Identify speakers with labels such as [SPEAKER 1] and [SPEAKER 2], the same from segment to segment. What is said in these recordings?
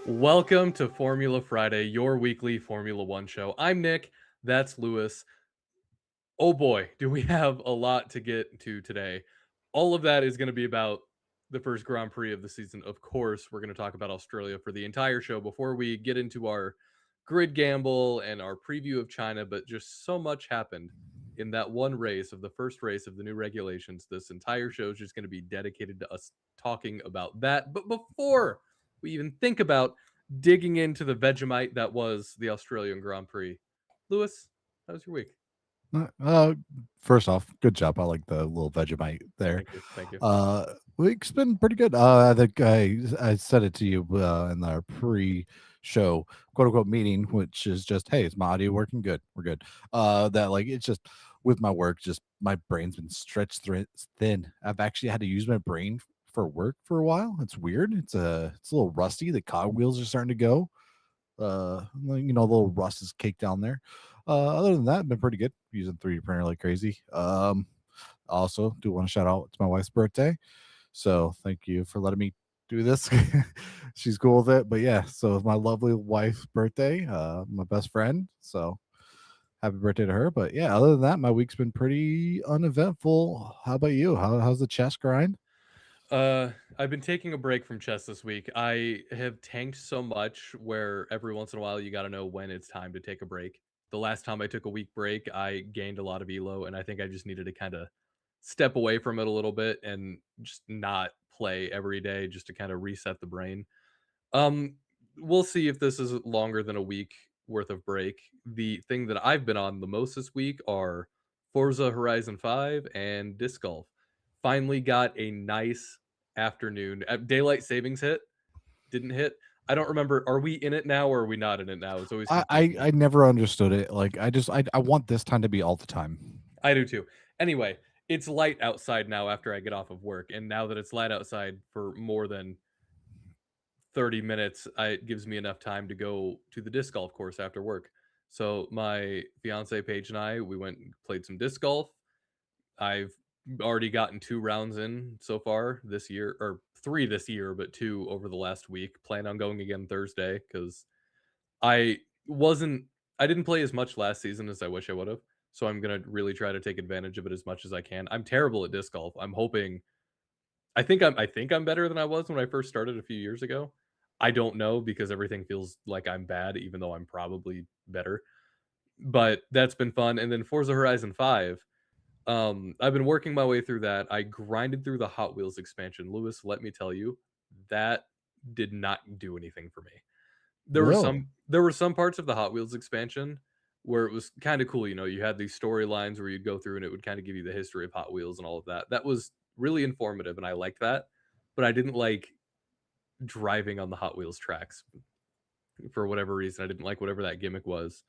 [SPEAKER 1] Welcome to Formula Friday, your weekly Formula One show. I'm Nick. That's Lewis. Oh boy, do we have a lot to get to today. All of that is going to be about the first Grand Prix of the season. Of course, we're going to talk about Australia for the entire show before we get into our grid gamble and our preview of China. But just so much happened in that one race of the first race of the new regulations. This entire show is just going to be dedicated to us talking about that. But before we even think about digging into the Vegemite that was the Australian Grand Prix, Lewis, how was your week?
[SPEAKER 2] Uh, uh, First off, good job. I like the little Vegemite there.
[SPEAKER 1] Thank you. Thank you.
[SPEAKER 2] Week's been pretty good. I think I said it to you in our pre-show quote unquote meeting, which is just, hey, is my audio working? Good, we're good. That like it's just with my work, just my brain's been stretched thin. I've actually had to use my brain for work for a while. It's weird. It's a little rusty. The cogwheels are starting to go. A little rust is caked down there. Other than that, been pretty good using 3D printer like crazy. Also do want to shout out it's my wife's birthday, so thank you for letting me do this. She's cool with it, but yeah, so it's my lovely wife's birthday, my best friend, so happy birthday to her. But yeah, other than that, my week's been pretty uneventful. How about you? How's the chess grind?
[SPEAKER 1] I've been taking a break from chess this week. I have tanked so much where every once in a while you got to know when it's time to take a break. The last time I took a week break, I gained a lot of elo, and I think I just needed to kind of step away from it a little bit and just not play every day just to kind of reset the brain. Um, we'll see if this is longer than a week worth of break. The thing that I've been on the most this week are Forza Horizon 5 and disc golf. Finally got a nice afternoon. Daylight savings didn't hit. I don't remember. Are we in it now or are we not in it now? It's always
[SPEAKER 2] I, I
[SPEAKER 1] confusing me.
[SPEAKER 2] I never understood it. Like I want this time to be all the time.
[SPEAKER 1] I do too. Anyway, it's light outside now after I get off of work. And now that it's light outside for more than 30 minutes, it gives me enough time to go to the disc golf course after work. So my fiance Paige and I, we went and played some disc golf. I've already gotten 2 rounds in so far this year, or 3 this year, but 2 over the last week. Plan on going again Thursday because I wasn't I didn't play as much last season as I wish I would have. So I'm gonna really try to take advantage of it as much as I can. I'm terrible at disc golf. I'm hoping I think I'm better than I was when I first started a few years ago. I don't know because everything feels like I'm bad even though I'm probably better. But that's been fun, and then Forza Horizon 5, I've been working my way through that. I grinded through the Hot Wheels expansion. Lewis, let me tell you, that did not do anything for me.
[SPEAKER 2] Really?
[SPEAKER 1] There were some parts of the Hot Wheels expansion where it was kinda cool, you had these storylines where you'd go through and it would kinda give you the history of Hot Wheels and all of that. That was really informative and I liked that, but I didn't like driving on the Hot Wheels tracks for whatever reason. I didn't like whatever that gimmick was.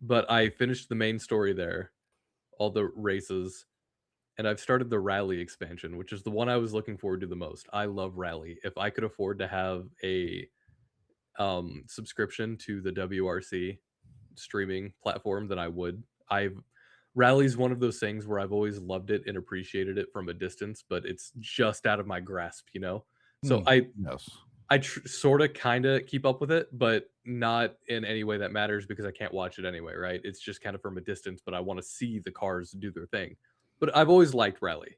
[SPEAKER 1] But I finished the main story there, all the races, and I've started the Rally expansion, which is the one I was looking forward to the most. I love Rally. If I could afford to have a subscription to the WRC streaming platform, then I would. I've Rally's one of those things where I've always loved it and appreciated it from a distance, but it's just out of my grasp. So
[SPEAKER 2] Hmm.
[SPEAKER 1] I
[SPEAKER 2] Yes.
[SPEAKER 1] I sort of kind of keep up with it, but not in any way that matters because I can't watch it anyway, right? It's just kind of from a distance, but I want to see the cars do their thing. But I've always liked Rally.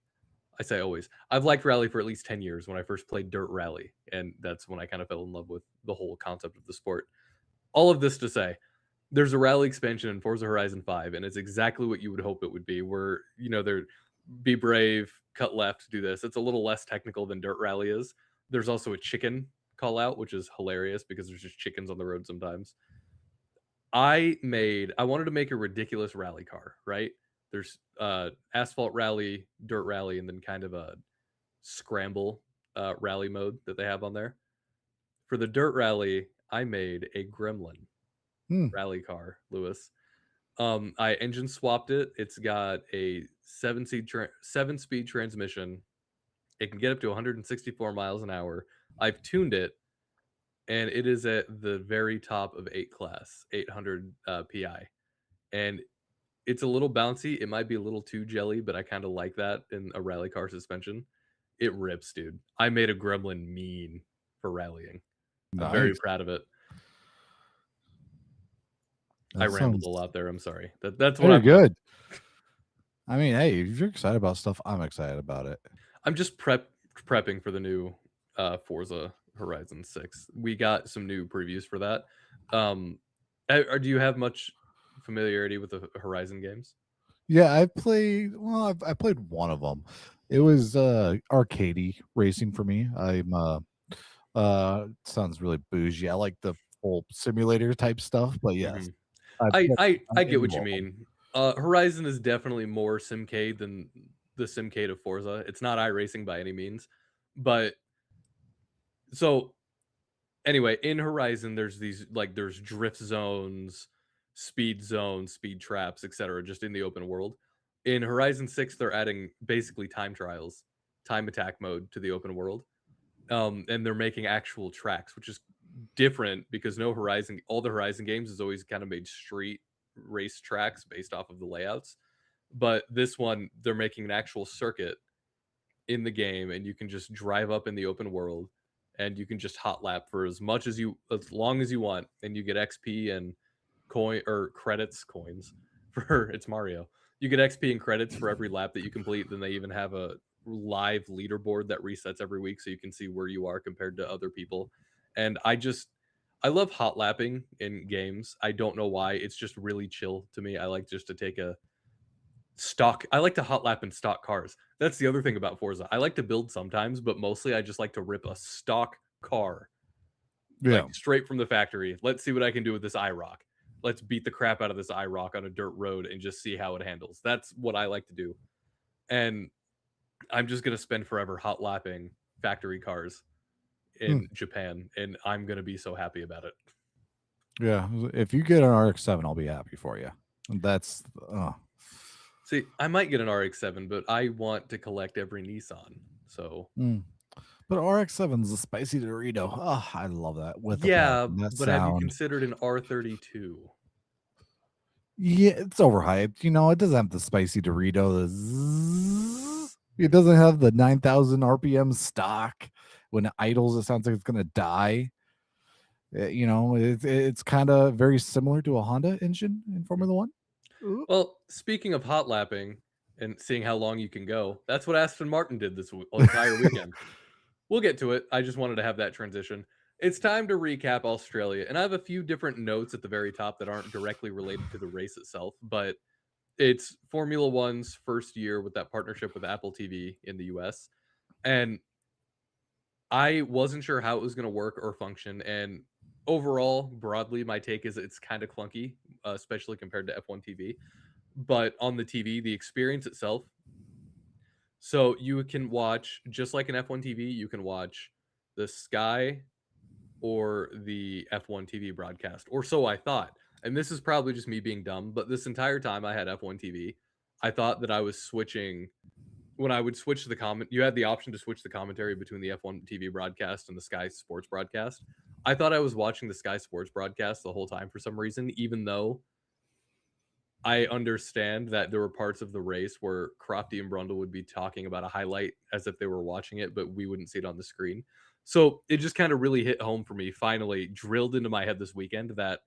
[SPEAKER 1] I say always. I've liked Rally for at least 10 years when I first played Dirt Rally, and that's when I kind of fell in love with the whole concept of the sport. All of this to say, there's a Rally expansion in Forza Horizon 5, and it's exactly what you would hope it would be, where, they're be brave, cut left, do this. It's a little less technical than Dirt Rally is. There's also a chicken call out, which is hilarious because there's just chickens on the road sometimes. I wanted to make a ridiculous rally car, right? There's asphalt rally, dirt rally, and then kind of a scramble rally mode that they have on there. For the dirt rally, I made a Gremlin
[SPEAKER 2] Hmm.
[SPEAKER 1] rally car, Lewis. I engine swapped it. It's got a 7-speed transmission. It can get up to 164 miles an hour. I've tuned it and it is at the very top of 8 class, 800 PI. And it's a little bouncy. It might be a little too jelly, but I kind of like that in a rally car suspension. It rips, dude. I made a Gremlin mean. for rallying. I'm very
[SPEAKER 2] Nice.
[SPEAKER 1] proud of it. I
[SPEAKER 2] That
[SPEAKER 1] rambled a
[SPEAKER 2] sounds
[SPEAKER 1] lot there, I'm sorry. That's what
[SPEAKER 2] very
[SPEAKER 1] I'm up
[SPEAKER 2] good. I mean, hey, if you're excited about stuff, I'm excited about it.
[SPEAKER 1] I'm just prepping for the new, Forza Horizon 6. We got some new previews for that. Um, do you have much familiarity with the Horizon games?
[SPEAKER 2] Yeah, I played. Well, I played one of them. It was arcadey racing for me. Sounds really bougie. I like the whole simulator type stuff, but yes,
[SPEAKER 1] Mhm.
[SPEAKER 2] I
[SPEAKER 1] I
[SPEAKER 2] I'm
[SPEAKER 1] get
[SPEAKER 2] into
[SPEAKER 1] what you
[SPEAKER 2] all of 'em.
[SPEAKER 1] mean. Horizon is definitely more Simcade than the Simcade of Forza. It's not iRacing by any means, but so anyway, in Horizon, there's these like there's drift zones, speed traps, etc. Just in the open world. In Horizon 6, they're adding basically time trials, time attack mode to the open world. And they're making actual tracks, which is different because no Horizon, all the Horizon games has always kind of made street race tracks based off of the layouts. But this one, they're making an actual circuit in the game, and you can just drive up in the open world, and you can just hot lap for as long as you want, and you get XP and coin or credits, coins for it's Mario. You get XP and credits for every lap that you complete. Then they even have a live leaderboard that resets every week so you can see where you are compared to other people. And I love hot lapping in games. I don't know why. It's just really chill to me. I like just to take a stock I like to hot lap in stock cars. That's the other thing about Forza. I like to build sometimes, but mostly I just like to rip a stock car, like,
[SPEAKER 2] Yeah.
[SPEAKER 1] straight from the factory. Let's see what I can do with this IROC. Let's beat the crap out of this IROC on a dirt road and just see how it handles. That's what I like to do. And I'm just gonna spend forever hot lapping factory cars
[SPEAKER 2] Hmm.
[SPEAKER 1] in Japan, and I'm gonna be so happy about it.
[SPEAKER 2] Yeah. If you get an RX-7, I'll be happy for you. That's
[SPEAKER 1] See, I might get an RX-7, but I want to collect every Nissan. So
[SPEAKER 2] mm. But RX-7's a spicy Dorito. Oh, I love that with a
[SPEAKER 1] yeah,
[SPEAKER 2] passion. That
[SPEAKER 1] but have you
[SPEAKER 2] sound.
[SPEAKER 1] considered an R32?
[SPEAKER 2] Yeah, it's overhyped. It doesn't have the spicy Dorito. The zzz. It doesn't have the 9,000 RPM stock. When it idles, it sounds like it's gonna die. It's kind of very similar to a Honda engine in
[SPEAKER 1] Mhm.
[SPEAKER 2] Formula One. Ooh.
[SPEAKER 1] Well, speaking of hot lapping and seeing how long you can go, that's what Aston Martin did this entire weekend. We'll get to it. I just wanted to have that transition. It's time to recap Australia, and I have a few different notes at the very top that aren't directly related to the race itself, but it's Formula One's first year with that partnership with Apple TV in the US. And I wasn't sure how it was going to work or function. And overall, broadly, my take is it's kind of clunky, especially compared to F1 TV. But on the TV, the experience itself, so you can watch just like an F1 TV, you can watch the Sky or the F1 TV broadcast, or so I thought. And this is probably just me being dumb, but this entire time I had F1 TV, I thought that I was switching when I would switch the comment. You had the option to switch the commentary between the F1 TV broadcast and the Sky Sports broadcast. I thought I was watching the Sky Sports broadcast the whole time for some reason, even though I understand that there were parts of the race where Crofty and Brundle would be talking about a highlight as if they were watching it, but we wouldn't see it on the screen. So it just kind of really hit home for me, finally drilled into my head this weekend that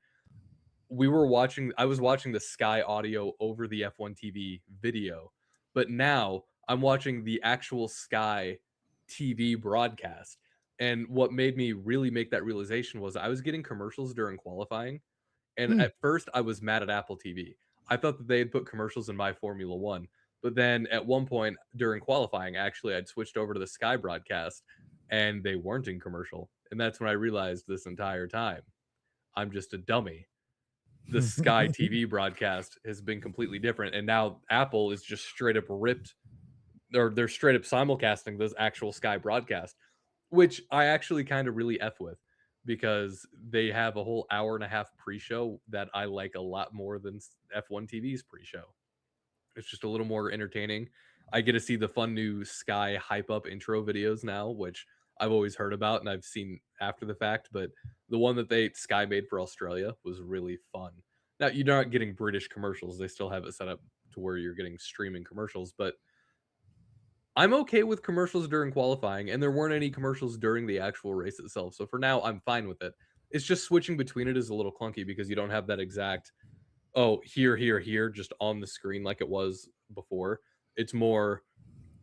[SPEAKER 1] I was watching the Sky audio over the F1 TV video, but now I'm watching the actual Sky TV broadcast. And what made me really make that realization was I was getting commercials during qualifying, and
[SPEAKER 2] Hmm.
[SPEAKER 1] at first, I was mad at Apple TV. I thought that they had put commercials in my Formula One. But then at one point during qualifying, actually, I'd switched over to the Sky broadcast and they weren't in commercial. And that's when I realized this entire time I'm just a dummy. The Sky TV broadcast has been completely different. And now Apple is just straight up ripped, or they're straight up simulcasting this actual Sky broadcast, which I actually kind of really F with because they have a whole hour and a half pre-show that I like a lot more than F1 TV's pre-show. It's just a little more entertaining. I get to see the fun new Sky hype up intro videos now, which I've always heard about and I've seen after the fact, but the one that they Sky made for Australia was really fun. Now you're not getting British commercials; they still have it set up to where you're getting streaming commercials, but I'm okay with commercials during qualifying, and there weren't any commercials during the actual race itself, so for now, I'm fine with it. It's just switching between it is a little clunky because you don't have that exact, "Oh, here, here, here," just on the screen like it was before. It's more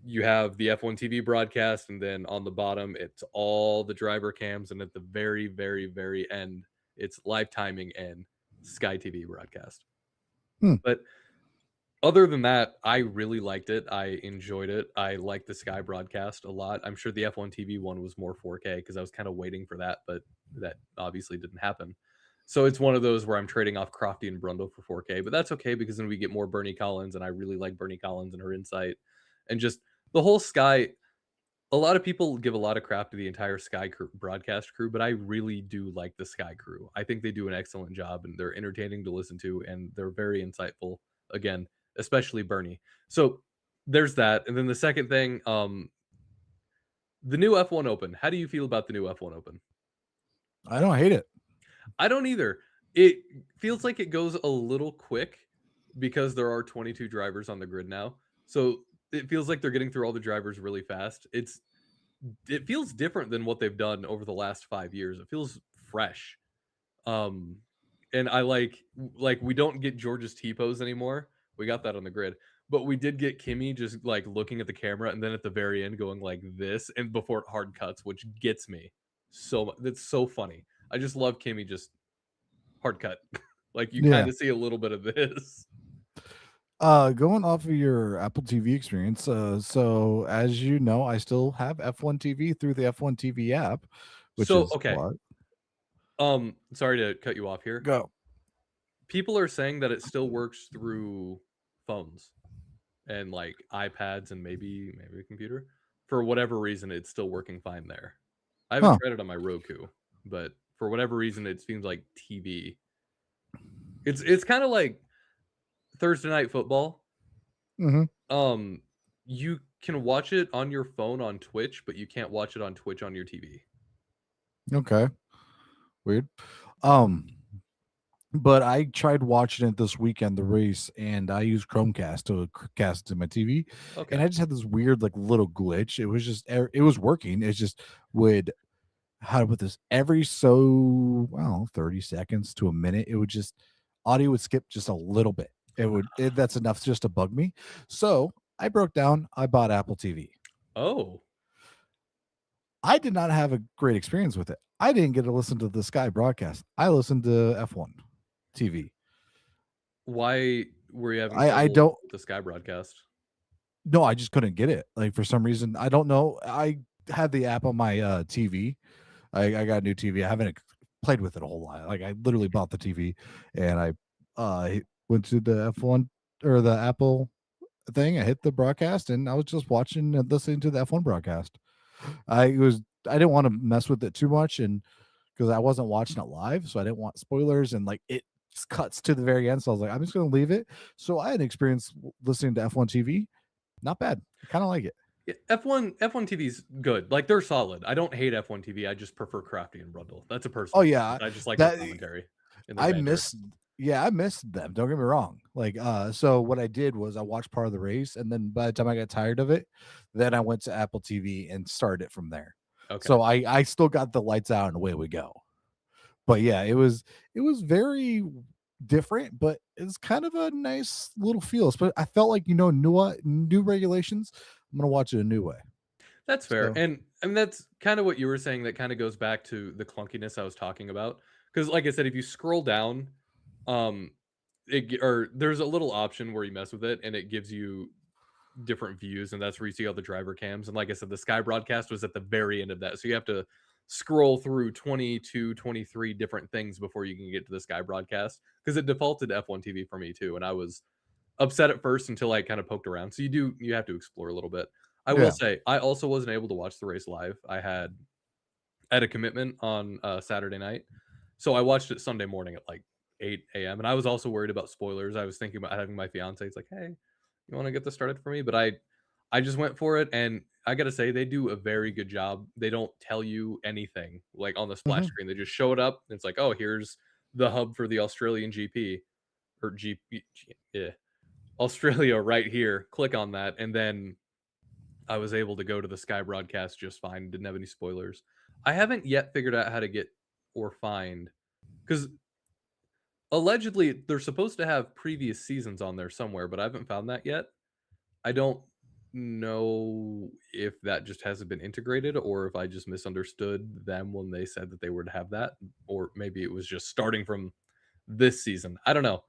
[SPEAKER 1] you have the F1 TV broadcast, and then on the bottom, it's all the driver cams, and at the very, very, very end, it's live timing and Sky TV broadcast.
[SPEAKER 2] Hmm.
[SPEAKER 1] But other than that, I really liked it. I enjoyed it. I liked the Sky broadcast a lot. I'm sure the F1 TV one was more 4K because I was kind of waiting for that, but that obviously didn't happen. So it's one of those where I'm trading off Crofty and Brundle for 4K, but that's okay because then we get more Bernie Collins, and I really like Bernie Collins and her insight, and just the whole Sky. A lot of people give a lot of crap to the entire Sky crew, broadcast crew, but I really do like the Sky crew. I think they do an excellent job, and they're entertaining to listen to, and they're very insightful. Again, especially Bernie. So there's that, and then the second thing, the new F1 Open. How do you feel about the new F1 Open?
[SPEAKER 2] I don't hate it.
[SPEAKER 1] I don't either. It feels like it goes a little quick because there are 22 drivers on the grid now. So it feels like they're getting through all the drivers really fast. It feels different than what they've done over the last 5 years. It feels fresh. Um, and I like, we don't get George's T-pose anymore. We got that on the grid, but we did get Kimmy just, like, looking at the camera and then at the very end going like this and before it hard cuts, which gets me so mu that's so funny. I just love Kimmy just hard cut. Like, you
[SPEAKER 2] Yeah.
[SPEAKER 1] kinda see a little bit of this.
[SPEAKER 2] Going off of your Apple TV experience, so as you know, I still have F1 TV through the F1 TV app, which
[SPEAKER 1] So,
[SPEAKER 2] is
[SPEAKER 1] okay,
[SPEAKER 2] what?
[SPEAKER 1] sorry to cut you off here.
[SPEAKER 2] Go.
[SPEAKER 1] People are saying that it still works through phones. And like iPads and maybe a computer. For whatever reason, it's still working fine there. I haven't
[SPEAKER 2] Huh.
[SPEAKER 1] tried it on my Roku, but for whatever reason, it seems like TV. It's kind of like Thursday night football.
[SPEAKER 2] Mhm.
[SPEAKER 1] Um, you can watch it on your phone on Twitch, but you can't watch it on Twitch on your TV.
[SPEAKER 2] Okay. Weird. Um, but I tried watching it this weekend, the race, and I used Chromecast to cast to my TV, and
[SPEAKER 1] Okay.
[SPEAKER 2] I just had this weird, like, little glitch. It was just it was working. It just would how to put this every so well 30 seconds to a minute, it would just audio would skip just a little bit. That's enough just to bug me. So I broke down, I bought Apple TV.
[SPEAKER 1] Oh,
[SPEAKER 2] I did not have a great experience with it. I didn't get to listen to the Sky broadcast. I listened to F1 TV.
[SPEAKER 1] why were you having
[SPEAKER 2] I
[SPEAKER 1] trouble
[SPEAKER 2] don't
[SPEAKER 1] with the Sky broadcast?
[SPEAKER 2] no, I just couldn't get it. Like for some reason, I don't know. I had the app on my TV. I got a new TV. I haven't played with it a whole lot. Like I literally bought the TV and I went to the F1 or the Apple thing. I hit the broadcast and I was just watching and listening to the F1 broadcast. I didn't want to mess with it too much and because I wasn't watching it live, so I didn't want spoilers and like it just cuts to the very end. So I was like, I'm just gonna leave it. So I had an experience listening to F1 TV. Not bad. I kind of like it.
[SPEAKER 1] Yeah, F1 TV's good. Like they're solid. I don't hate F1 TV. I just prefer Crafty and Brundle. That's a
[SPEAKER 2] Oh
[SPEAKER 1] personal
[SPEAKER 2] yeah,
[SPEAKER 1] preference. I just like their
[SPEAKER 2] that
[SPEAKER 1] commentary and their
[SPEAKER 2] I
[SPEAKER 1] banter.
[SPEAKER 2] miss yeah, I missed them, don't get me wrong. Like, so what I did was I watched part of the race, and then by the time I got tired of it, then I went to Apple TV and started it from there.
[SPEAKER 1] Okay.
[SPEAKER 2] So I still got the lights out and away we go. But yeah, it was very different, but it's kind of a nice little feel. But I felt like, new regulations, I'm gonna watch it a new way.
[SPEAKER 1] That's fair,
[SPEAKER 2] So
[SPEAKER 1] and that's kinda what you were saying that kinda goes back to the clunkiness I was talking about. Because, like I said, if you scroll down, um, or there's a little option where you mess with it, and it gives you different views, and that's where you see all the driver cams, and like I said, the Sky broadcast was at the very end of that, so you have to scroll through 22, 23 different things before you can get to the Sky broadcast. Because it defaulted to F1 TV for me too, and I was upset at first until I kind of poked around. So you have to explore a little bit. I will
[SPEAKER 2] yeah.
[SPEAKER 1] say I also wasn't able to watch the race live. I had a commitment on Saturday night, so I watched it Sunday morning at like 8 a.m. And I was also worried about spoilers. I was thinking about having my fiance. It's like, hey, you want to get this started for me? But I just went for it, and I gotta say they do a very good job. They don't tell you anything like on the splash
[SPEAKER 2] Mhm.
[SPEAKER 1] screen. They just show it up. And it's like, oh, here's the hub for the Australian GP or GP. Yeah, Australia right here. Click on that, and then I was able to go to the Sky broadcast just fine, didn't have any spoilers. I haven't yet figured out how to get or find because allegedly they're supposed to have previous seasons on there somewhere, but I haven't found that yet. I don't know if that just hasn't been integrated or if I just misunderstood them when they said that they were to have that, or maybe it was just starting from this season. I don't know.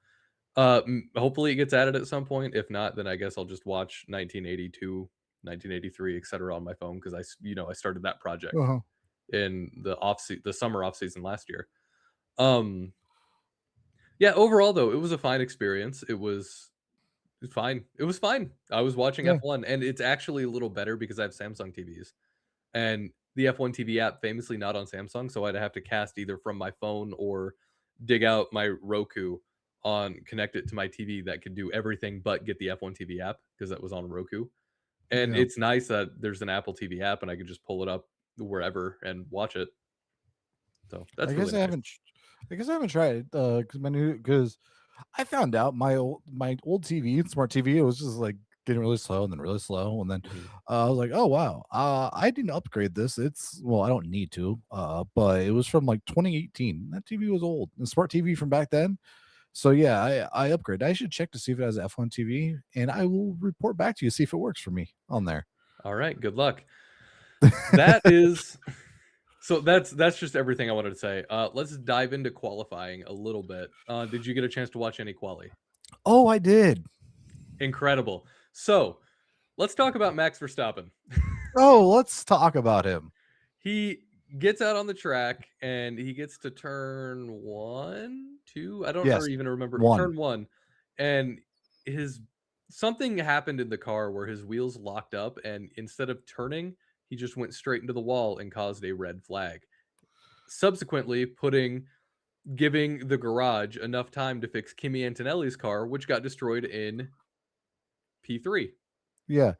[SPEAKER 1] Hopefully it gets added at some point. If not, then I guess I'll just watch 1982, 1983, etc. on my phone because I started that project
[SPEAKER 2] Uh-huh.
[SPEAKER 1] in the summer off season last year. Um, yeah, overall though, it was a fine experience. It's fine. It was fine. I was watching
[SPEAKER 2] Yeah.
[SPEAKER 1] F1 and it's actually a little better because I have Samsung TVs. And the F1 TV app famously not on Samsung, so I'd have to cast either from my phone or dig out my Roku connect it to my TV that could do everything but get the F1 TV app because that was on Roku. And
[SPEAKER 2] Yeah.
[SPEAKER 1] it's nice that there's an Apple TV app and I could just pull it up wherever and watch it. So
[SPEAKER 2] I
[SPEAKER 1] that's
[SPEAKER 2] guess
[SPEAKER 1] really
[SPEAKER 2] I
[SPEAKER 1] nice.
[SPEAKER 2] haven't I guess I haven't tried it, because I found out my old TV, smart TV, it was just, like, getting really slow and then really slow, and then,
[SPEAKER 1] Mhm.
[SPEAKER 2] I was like, "Oh, wow, I didn't upgrade this." Well, I don't need to, but it was from, like, 2018. That TV was old, the smart TV from back then. So, yeah, I upgraded. I should check to see if it has F1 TV, and I will report back to you, see if it works for me on there.
[SPEAKER 1] All right, good luck. That is so that's just everything I wanted to say. Let's dive into qualifying a little bit. Did you get a chance to watch any quali?
[SPEAKER 2] Oh, I did.
[SPEAKER 1] Incredible. So, let's talk about Max Verstappen.
[SPEAKER 2] Oh, let's talk about him.
[SPEAKER 1] He gets out on the track and he gets to turn 1, 2, I don't
[SPEAKER 2] Yes.
[SPEAKER 1] even remember,
[SPEAKER 2] 1.
[SPEAKER 1] turn 1, and his something happened in the car where his wheels locked up, and instead of turning, he just went straight into the wall and caused a red flag. Subsequently, giving the garage enough time to fix Kimi Antonelli's car, which got destroyed in P3.
[SPEAKER 2] Yeah.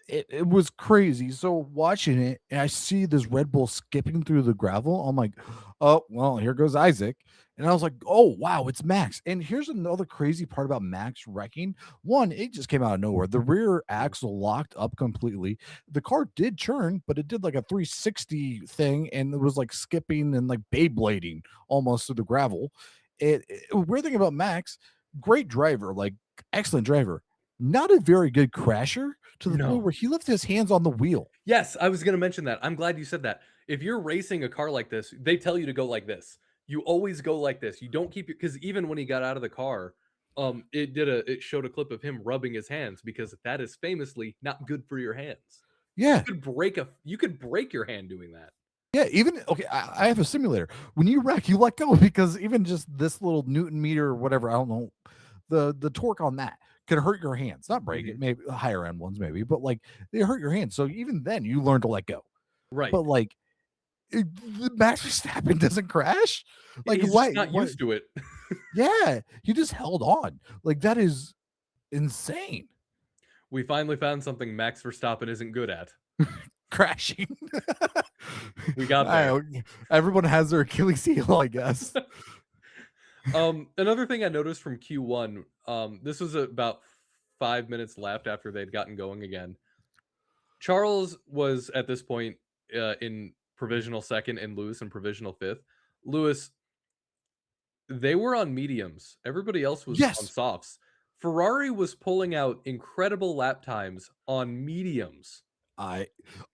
[SPEAKER 2] It was crazy. So watching it, and I see this Red Bull skipping through the gravel. I'm like, oh well, here goes Isaac. And I was like, oh wow, it's Max. And here's another crazy part about Max wrecking. One, it just came out of nowhere. The rear
[SPEAKER 1] Mhm.
[SPEAKER 2] axle locked up completely. The car did turn, but it did like a 360 thing, and it was like skipping and like Beyblading almost through the gravel. Weird thing about Max, great driver, like excellent driver, not a very good crasher to the point
[SPEAKER 1] No.
[SPEAKER 2] where he left his hands on the wheel.
[SPEAKER 1] Yes, I was gonna mention that. I'm glad you said that. If you're racing a car like this, they tell you to go like this. You always go like this. You don't keep your because even when he got out of the car, it showed a clip of him rubbing his hands because that is famously not good for your hands.
[SPEAKER 2] Yeah.
[SPEAKER 1] You could break your hand doing that.
[SPEAKER 2] Yeah, even okay, I have a simulator. When you wreck, you let go because even just this little Newton meter or whatever, I don't know, the torque on that can hurt your hands. Not break it,
[SPEAKER 1] Mhm.
[SPEAKER 2] maybe higher end ones, maybe, but like they hurt your hands. So even then, you learn to let go.
[SPEAKER 1] Right.
[SPEAKER 2] But like the Max Verstappen doesn't crash. Like
[SPEAKER 1] He's just
[SPEAKER 2] why?
[SPEAKER 1] not
[SPEAKER 2] What?
[SPEAKER 1] used to it.
[SPEAKER 2] Yeah, he just held on. Like that is insane.
[SPEAKER 1] We finally found something Max Verstappen isn't good at.
[SPEAKER 2] Crashing.
[SPEAKER 1] We got
[SPEAKER 2] I
[SPEAKER 1] there.
[SPEAKER 2] don't everyone has their Achilles heel, I guess.
[SPEAKER 1] Another thing I noticed from Q1, this was about 5 minutes left after they'd gotten going again. Charles was at this point in provisional second and Lewis in provisional fifth. Lewis, they were on mediums. Everybody else was on
[SPEAKER 2] Yes.
[SPEAKER 1] softs. Ferrari was pulling out incredible lap times on mediums.
[SPEAKER 2] I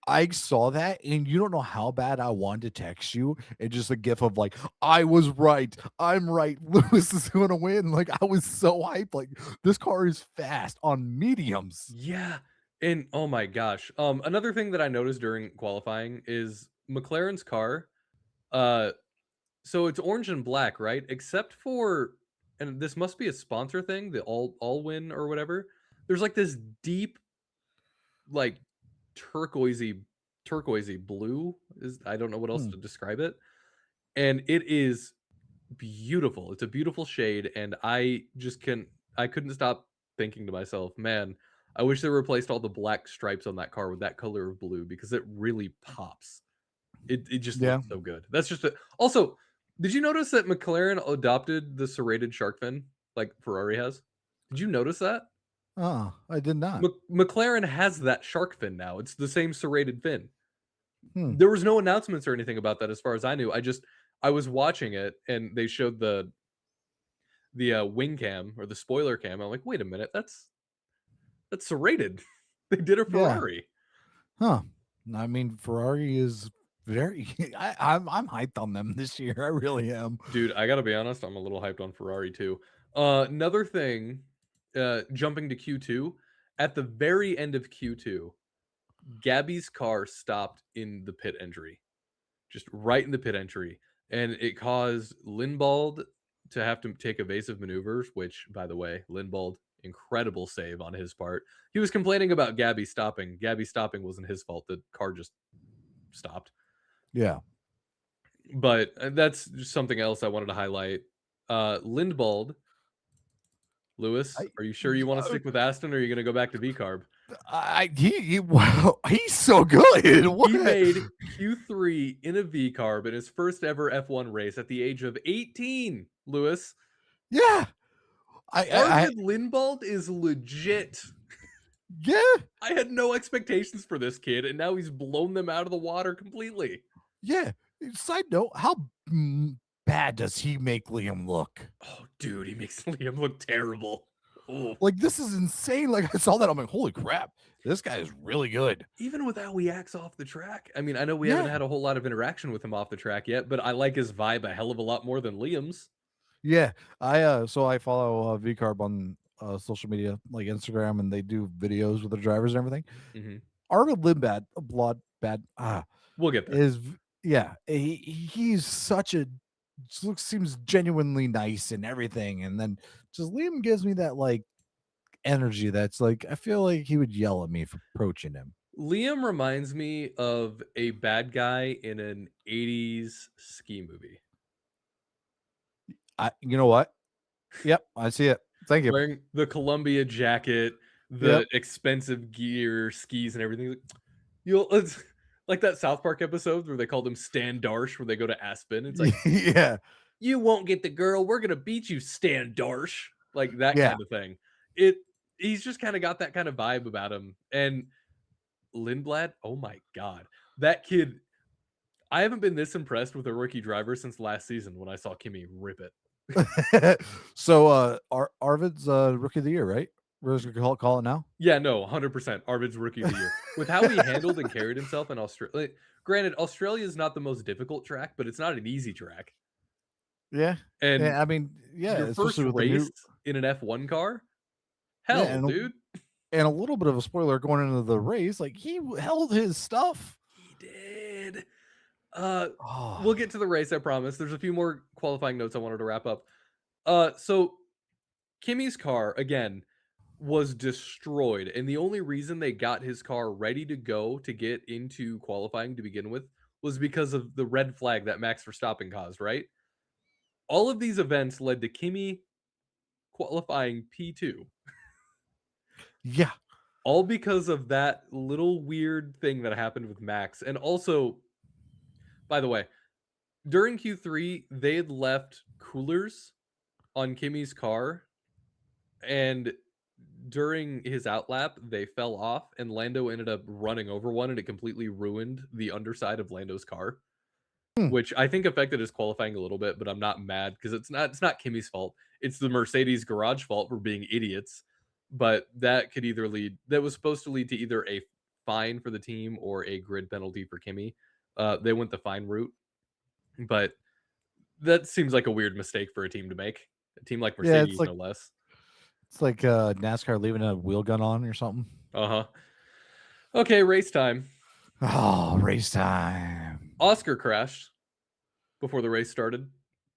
[SPEAKER 2] I saw that, and you don't know how bad I wanted to text you, and just a gif of like, "I was right. I'm right. Lewis is gonna win." Like, I was so hyped, like, this car is fast on mediums.
[SPEAKER 1] Yeah. And oh my gosh. Another thing that I noticed during qualifying is McLaren's car. Uh so it's orange and black, right? Except for and this must be a sponsor thing, the all win or whatever. There's like this deep, like turquoisey blue is I don't know what else
[SPEAKER 2] Hmm,
[SPEAKER 1] to describe it. And it is beautiful. It's a beautiful shade, and I couldn't stop thinking to myself, "Man, I wish they replaced all the black stripes on that car with that color of blue because it really pops." It just
[SPEAKER 2] yeah.
[SPEAKER 1] looks so good. That's just a also, did you notice that McLaren adopted the serrated shark fin like Ferrari has? Did you notice that?
[SPEAKER 2] I did not.
[SPEAKER 1] McLaren has that shark fin now. It's the same serrated fin.
[SPEAKER 2] Hmm.
[SPEAKER 1] There was no announcements or anything about that as far as I knew. I was watching it and they showed the wing cam or the spoiler cam. I'm like, "Wait a minute, that's serrated." They did a
[SPEAKER 2] Yeah.
[SPEAKER 1] Ferrari.
[SPEAKER 2] Huh. I mean, Ferrari is very. I'm hyped on them this year. I really am.
[SPEAKER 1] Dude, I gotta be honest, I'm a little hyped on Ferrari too. Another thing, jumping to Q2, at the very end of Q2, Gabby's car stopped in the pit entry, just right in the pit entry, and it caused Linbald to have to take evasive maneuvers, which, by the way, Linbald, incredible save on his part. He was complaining about Gabby stopping. Gabby stopping wasn't his fault. The car just stopped.
[SPEAKER 2] Yeah.
[SPEAKER 1] But that's just something else I wanted to highlight. Lindbald, Lewis,
[SPEAKER 2] I.
[SPEAKER 1] are you sure you want to
[SPEAKER 2] uh,
[SPEAKER 1] stick with Aston or are you going to go back to V Carb?
[SPEAKER 2] he wow, he's so good.
[SPEAKER 1] He
[SPEAKER 2] What?
[SPEAKER 1] made Q3 in a V Carb in his first ever F1 race at the age of 18, Lewis.
[SPEAKER 2] Yeah. I
[SPEAKER 1] Arvid Lindbald is legit.
[SPEAKER 2] yeah.
[SPEAKER 1] I had no expectations for this kid, and now he's blown them out of the water completely.
[SPEAKER 2] Yeah. Side note, how bad does he make Liam look?
[SPEAKER 1] Oh, dude, he makes Liam look terrible. Oh.
[SPEAKER 2] Like, this is insane. Like, I saw that. I'm like, holy crap. This guy is really good.
[SPEAKER 1] Even with how he acts off the track. I mean, I know we haven't
[SPEAKER 2] Yeah.
[SPEAKER 1] had a whole lot of interaction with him off the track yet, but I like his vibe a hell of a lot more than Liam's.
[SPEAKER 2] Yeah. So I follow VCarb on social media like Instagram, and they do videos with the drivers and everything.
[SPEAKER 1] Mhm.
[SPEAKER 2] Arvid Limbad, Blood Bad,
[SPEAKER 1] We'll get there.
[SPEAKER 2] is yeah, he's such a looks seems genuinely nice and everything, and then just Liam gives me that like energy that's like I feel like he would yell at me for approaching him.
[SPEAKER 1] Liam reminds me of a bad guy in an 80s ski movie.
[SPEAKER 2] You know what? Yep, I see it. Thank you.
[SPEAKER 1] Wearing the Columbia jacket,
[SPEAKER 2] Yep.
[SPEAKER 1] the expensive gear, skis, and everything. You'll it's like that South Park episode where they called him Stan Darsh, where they go to Aspen. It's like,
[SPEAKER 2] Yeah,
[SPEAKER 1] "You won't get the girl. We're gonna beat you, Stan Darsh." Like that
[SPEAKER 2] yeah.
[SPEAKER 1] kind of thing. It he's just kinda got that kind of vibe about him. And Lindblad, oh my god. That kid I haven't been this impressed with a rookie driver since last season when I saw Kimmy rip it.
[SPEAKER 2] So Arvid's rookie of the year, right? We're just gonna call it now.
[SPEAKER 1] Yeah, no, 100%. Arvid's rookie of the year. With how he handled and carried himself in Australia. Granted, Australia is not the most difficult track, but it's not an easy track.
[SPEAKER 2] Yeah.
[SPEAKER 1] And
[SPEAKER 2] Yeah, I mean, yeah,
[SPEAKER 1] your first
[SPEAKER 2] especially with the
[SPEAKER 1] race
[SPEAKER 2] new
[SPEAKER 1] in an F1 car?
[SPEAKER 2] yeah,
[SPEAKER 1] Hell, dude.
[SPEAKER 2] and a little bit of a spoiler going into the race, like he held his stuff.
[SPEAKER 1] He did. Uh, we'll
[SPEAKER 2] Oh,
[SPEAKER 1] get to the race, I promise. There's a few more qualifying notes I wanted to wrap up. So Kimmy's car, again, was destroyed, and the only reason they got his car ready to go to get into qualifying to begin with was because of the red flag that Max Verstappen caused, right? All of these events led to Kimmy qualifying P2,
[SPEAKER 2] yeah.
[SPEAKER 1] all because of that little weird thing that happened with Max. And also, by the way, during Q3, they had left coolers on Kimmy's car, and during his outlap, they fell off, and Lando ended up running over one, and it completely ruined the underside of Lando's car,
[SPEAKER 2] Hmm.
[SPEAKER 1] which I think affected his qualifying a little bit. But I'm not mad because it's not Kimmy's fault. It's the Mercedes garage fault for being idiots. But that was supposed to lead to either a fine for the team or a grid penalty for Kimmy. They went the fine route, but that seems like a weird mistake for a team to make. A team like
[SPEAKER 2] Yeah,
[SPEAKER 1] Mercedes, no less.
[SPEAKER 2] it's like NASCAR leaving a wheel gun on or something.
[SPEAKER 1] Uh huh. Okay, race time.
[SPEAKER 2] Oh, race time.
[SPEAKER 1] Oscar crashed before the race started.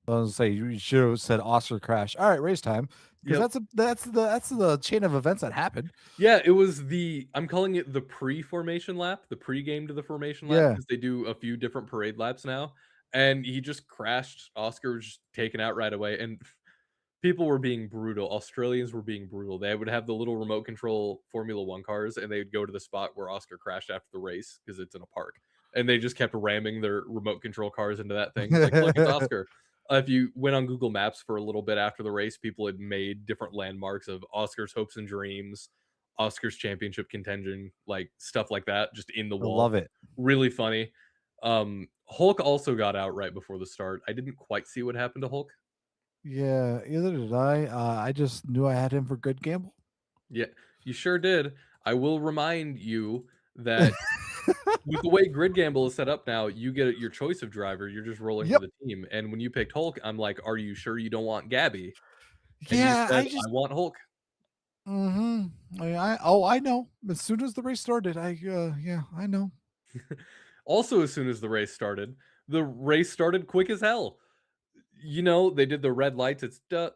[SPEAKER 2] I was gonna say you should have said Oscar crash. All right, race time. Because
[SPEAKER 1] Yep.
[SPEAKER 2] that's the chain of events that happened.
[SPEAKER 1] Yeah, it was I'm calling it the pre-formation lap, the pre-game to the formation lap,
[SPEAKER 2] Yeah.
[SPEAKER 1] because they do a few different parade laps now. And he just crashed. Oscar was just taken out right away. And people were being brutal. Australians were being brutal. They would have the little remote control Formula One cars, and they'd go to the spot where Oscar crashed after the race because it's in a park. And they just kept ramming their remote control cars into that thing. It's like, look, it's Oscar. If you went on Google Maps for a little bit after the race, people had made different landmarks of Oscar's hopes and dreams, Oscar's championship contention, like stuff like that, just in the
[SPEAKER 2] I
[SPEAKER 1] wall.
[SPEAKER 2] love it.
[SPEAKER 1] Really funny. Hulk also got out right before the start. I didn't quite see what happened to Hulk.
[SPEAKER 2] Yeah, either did I. I just knew I had him for good gamble.
[SPEAKER 1] Yeah, you sure did. I will remind you that with the way Grid Gamble is set up now, you get your choice of driver. You're just rolling for
[SPEAKER 2] Yep.
[SPEAKER 1] the team. And when you picked Hulk, I'm like, "Are you sure you don't want Gabby?" And you
[SPEAKER 2] Yeah,
[SPEAKER 1] said,
[SPEAKER 2] I just
[SPEAKER 1] "I want Hulk."
[SPEAKER 2] I know. As soon as the race started, yeah, I know.
[SPEAKER 1] Also, as soon as the race started, the race started quick as hell. You know, they did the red lights. It's duh,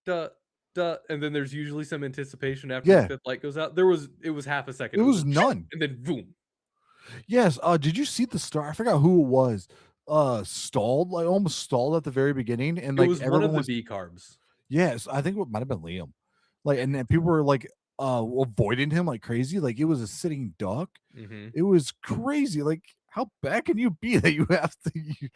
[SPEAKER 1] duh, duh, and then there's usually some anticipation after the
[SPEAKER 2] Yeah,
[SPEAKER 1] 5th light goes out. It was half a second.
[SPEAKER 2] it
[SPEAKER 1] It was a
[SPEAKER 2] was
[SPEAKER 1] shoo,
[SPEAKER 2] none.
[SPEAKER 1] and then boom.
[SPEAKER 2] Yes, did you see the star? I forgot who it was. Stalled, like almost stalled at the very beginning, and
[SPEAKER 1] It
[SPEAKER 2] like
[SPEAKER 1] was one
[SPEAKER 2] everyone
[SPEAKER 1] of the
[SPEAKER 2] was
[SPEAKER 1] B carbs.
[SPEAKER 2] yes, I think it might have been Liam. Like, and then people were like avoiding him like crazy. Like it was a sitting duck.
[SPEAKER 1] Mhm.
[SPEAKER 2] It was crazy. Like, how bad can you be that you have to?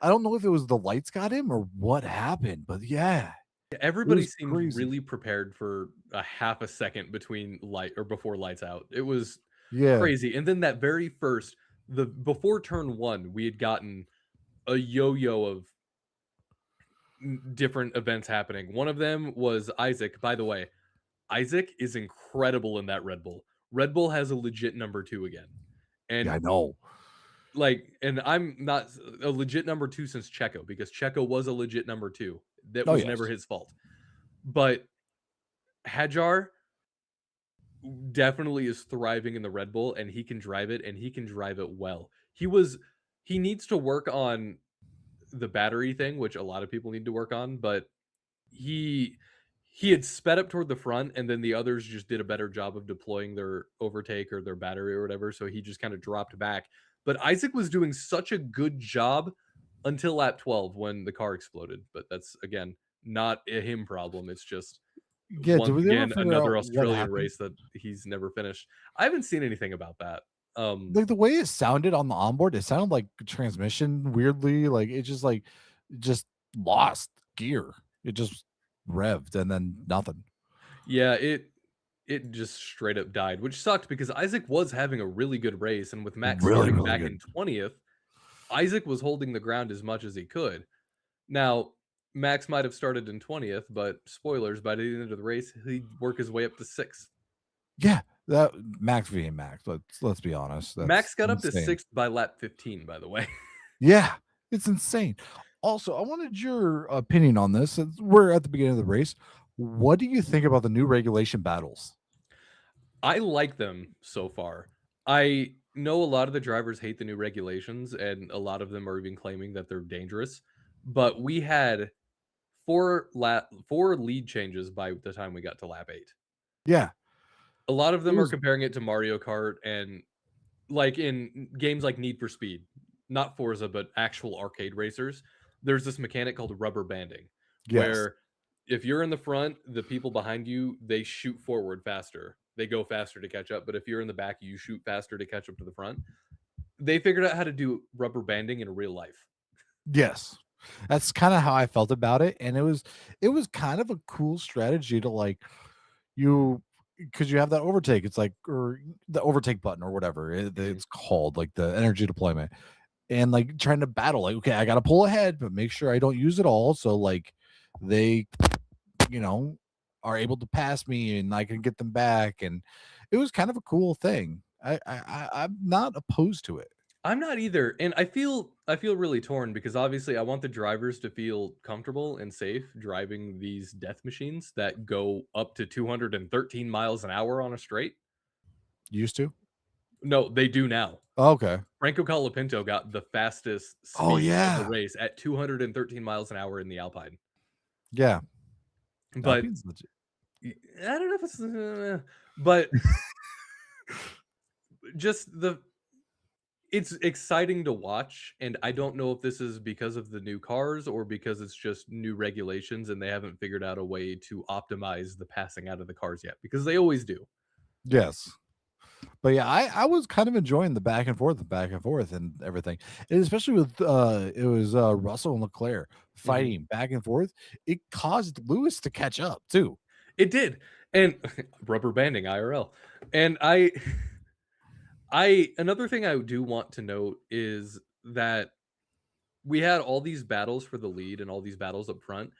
[SPEAKER 2] I don't know if it was the lights got him or what happened, but yeah, it
[SPEAKER 1] Everybody
[SPEAKER 2] was
[SPEAKER 1] seemed
[SPEAKER 2] crazy.
[SPEAKER 1] really prepared for a half a second between light or before lights out. It was
[SPEAKER 2] Yeah,
[SPEAKER 1] crazy, and then that very first the before turn 1, we had gotten a yo-yo of different events happening. One of them was Isaac. By the way, Isaac is incredible in that Red Bull. Red Bull has a legit number 2 again,
[SPEAKER 2] yeah,
[SPEAKER 1] and,
[SPEAKER 2] I know.
[SPEAKER 1] and I'm not a legit number 2 since Checo, because Checo was a legit number 2. That
[SPEAKER 2] Oh
[SPEAKER 1] was never
[SPEAKER 2] yes,
[SPEAKER 1] his fault. But Hajar definitely is thriving in the Red Bull, and he can drive it, and he can drive it well. He needs to work on the battery thing, which a lot of people need to work on, but he he had sped up toward the front, and then the others just did a better job of deploying their overtake or their battery or whatever, so he just kinda dropped back. But Isaac was doing such a good job until lap 12 when the car exploded, but that's, again, not a him problem, it's just
[SPEAKER 2] yeah. Did
[SPEAKER 1] once
[SPEAKER 2] we ever
[SPEAKER 1] again,
[SPEAKER 2] figure
[SPEAKER 1] another
[SPEAKER 2] out what
[SPEAKER 1] Australian
[SPEAKER 2] happened?
[SPEAKER 1] race that he's never finished. I haven't seen anything about that.
[SPEAKER 2] Like the way it sounded on the onboard, it sounded like transmission weirdly. Like it just lost gear. It just revved and then nothing.
[SPEAKER 1] Yeah, it just straight up died, which sucked because Isaac was having a really good race, and with Max
[SPEAKER 2] Really,
[SPEAKER 1] starting
[SPEAKER 2] really
[SPEAKER 1] back in
[SPEAKER 2] good.
[SPEAKER 1] 20th, Isaac was holding the ground as much as he could. Now, Max might have started in 20th, but spoilers, by the end of the race, he'd work his way up to 6th.
[SPEAKER 2] Yeah, that Max being Max. Let's be honest. That's
[SPEAKER 1] Max got up to
[SPEAKER 2] insane.
[SPEAKER 1] 6th by lap 15, by the way.
[SPEAKER 2] Yeah, it's insane. Also, I wanted your opinion on this. Since we're at the beginning of the race. What do you think about the new regulation battles?
[SPEAKER 1] I like them so far. I know a lot of the drivers hate the new regulations, and a lot of them are even claiming that they're dangerous. But we had 4 lead changes by the time we got to lap 8.
[SPEAKER 2] Yeah,
[SPEAKER 1] A lot of
[SPEAKER 2] it
[SPEAKER 1] them are
[SPEAKER 2] was.
[SPEAKER 1] comparing it to Mario Kart and like in games like Need for Speed, not Forza, but actual arcade racers. There's this mechanic called rubber banding,
[SPEAKER 2] Yes,
[SPEAKER 1] where if you're in the front, the people behind you, they shoot forward faster. They go faster to catch up, but if you're in the back, you shoot faster to catch up to the front. They figured out how to do rubber banding in real life.
[SPEAKER 2] yes. That's kind of how I felt about it, and it was kind of a cool strategy to like you because you have that overtake. It's like or the overtake button or whatever
[SPEAKER 1] Mhm.
[SPEAKER 2] it's called, like the energy deployment, and like trying to battle. Like, okay, I got to pull ahead, but make sure I don't use it all. So like they, you know, are able to pass me, and I can get them back, and it was kind of a cool thing. I'm not opposed to it.
[SPEAKER 1] I'm not either, and I feel really torn because obviously I want the drivers to feel comfortable and safe driving these death machines that go up to 213 miles an hour on a straight.
[SPEAKER 2] Used to.
[SPEAKER 1] No, they do now.
[SPEAKER 2] Okay.
[SPEAKER 1] Franco Colapinto got the fastest
[SPEAKER 2] Oh
[SPEAKER 1] speed of the
[SPEAKER 2] yeah.
[SPEAKER 1] race at 213 miles an hour in the Alpine.
[SPEAKER 2] Yeah.
[SPEAKER 1] But
[SPEAKER 2] Alpine's legit.
[SPEAKER 1] I don't know if it's but just the it's exciting to watch, and I don't know if this is because of the new cars or because it's just new regulations and they haven't figured out a way to optimize the passing out of the cars yet, because they always do.
[SPEAKER 2] Yes. But yeah, I was kind of enjoying the back and forth and everything. And especially with it was Russell and Leclerc
[SPEAKER 1] Mhm.
[SPEAKER 2] fighting back and forth. It caused Lewis to catch up too.
[SPEAKER 1] It did, and rubber banding IRL, and I another thing I do want to note is that we had all these battles for the lead and all these battles up front,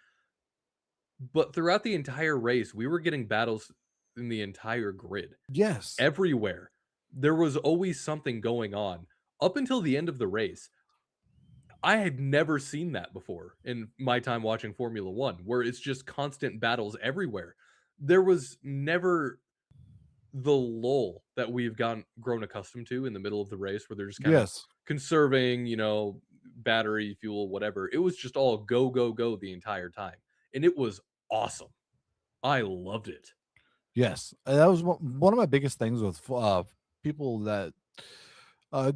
[SPEAKER 1] but throughout the entire race, we were getting battles in the entire grid.
[SPEAKER 2] Yes.
[SPEAKER 1] Everywhere. There was always something going on. Up until the end of the race, I had never seen that before in my time watching Formula 1, where it's just constant battles everywhere. There was never the lull that we've grown accustomed to in the middle of the race where they're just kind of
[SPEAKER 2] Yes.
[SPEAKER 1] conserving, battery, fuel, whatever. It was just all go, go, go the entire time, and it was awesome. I loved it.
[SPEAKER 2] Yes. That was one of my biggest things with people that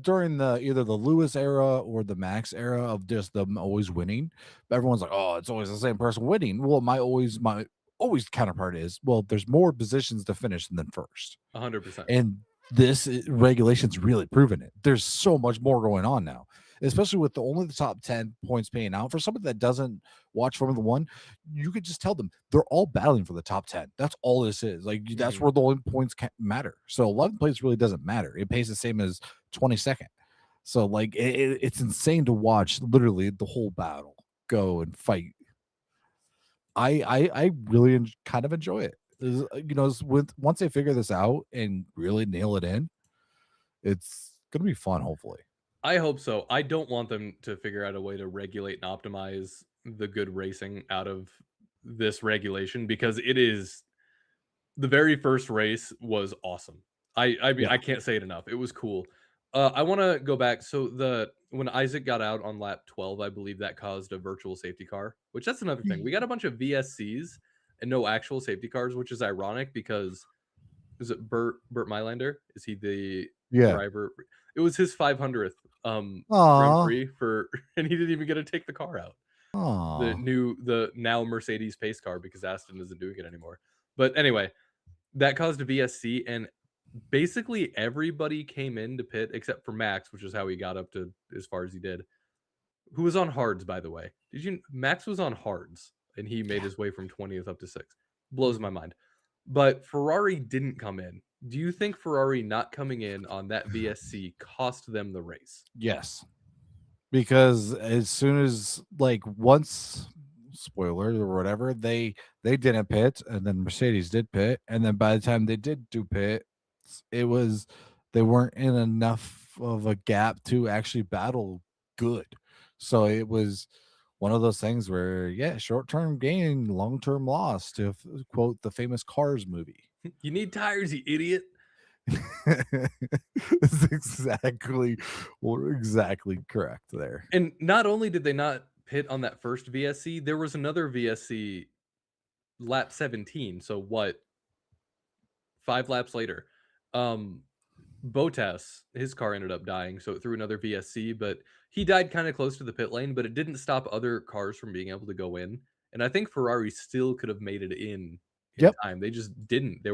[SPEAKER 2] during the either the Lewis era or the Max era of just them always winning. Everyone's like, "Oh, it's always the same person winning." Well, my always counterpart is, well, there's more positions to finish than first.
[SPEAKER 1] 100%.
[SPEAKER 2] And this regulation's really proven it. There's so much more going on now, especially with the only the top 10 points paying out. For somebody that doesn't watch Formula One, you could just tell them they're all battling for the top 10. That's all this is. Like, that's
[SPEAKER 1] Mhm.
[SPEAKER 2] where the only points matter. So 11th place really doesn't matter. It pays the same as 22nd. So, like, it's insane to watch literally the whole battle go and fight. I really kind of enjoy it. With once they figure this out and really nail it in, it's gonna be fun, hopefully.
[SPEAKER 1] I hope so. I don't want them to figure out a way to regulate and optimize the good racing out of this regulation because it is the very first race was awesome. I mean,
[SPEAKER 2] Yeah.
[SPEAKER 1] I can't say it enough. It was cool. I wanna go back. So the when Isaac got out on lap 12, I believe that caused a virtual safety car, which that's another thing. We got a bunch of VSCs and no actual safety cars, which is ironic because is it Burt Mylander? Is he the
[SPEAKER 2] Yeah.
[SPEAKER 1] driver? It was his 500th, Grand
[SPEAKER 2] Aw.
[SPEAKER 1] Prix for and he didn't even get to take the car out.
[SPEAKER 2] Aw.
[SPEAKER 1] The now Mercedes pace car because Aston isn't doing it anymore. But anyway, that caused a VSC, and basically everybody came in to pit except for Max, which is how he got up to as far as he did, who was on hards, by the way. Did you Max was on hards, and he made
[SPEAKER 2] Yeah.
[SPEAKER 1] his way from 20th up to 6th. Blows my mind. But Ferrari didn't come in. Do you think Ferrari not coming in on that VSC cost them the race?
[SPEAKER 2] Yes. Because as soon as, like, once spoiler or whatever, they didn't pit, and then Mercedes did pit, and then by the time they did do pit, it was they weren't in enough of a gap to actually battle good. So it was one of those things where, yeah, short-term gain, long-term loss, to quote the famous Cars movie.
[SPEAKER 1] You need tires, you idiot.
[SPEAKER 2] That's exactly correct there.
[SPEAKER 1] And not only did they not pit on that first VSC, there was another VSC lap 17. So what, 5 laps later. Um Bottas, his car ended up dying, so it threw another VSC, but he died kinda close to the pit lane, but it didn't stop other cars from being able to go in, and I think Ferrari still could have made it in
[SPEAKER 2] Yep.
[SPEAKER 1] time. They just didn't.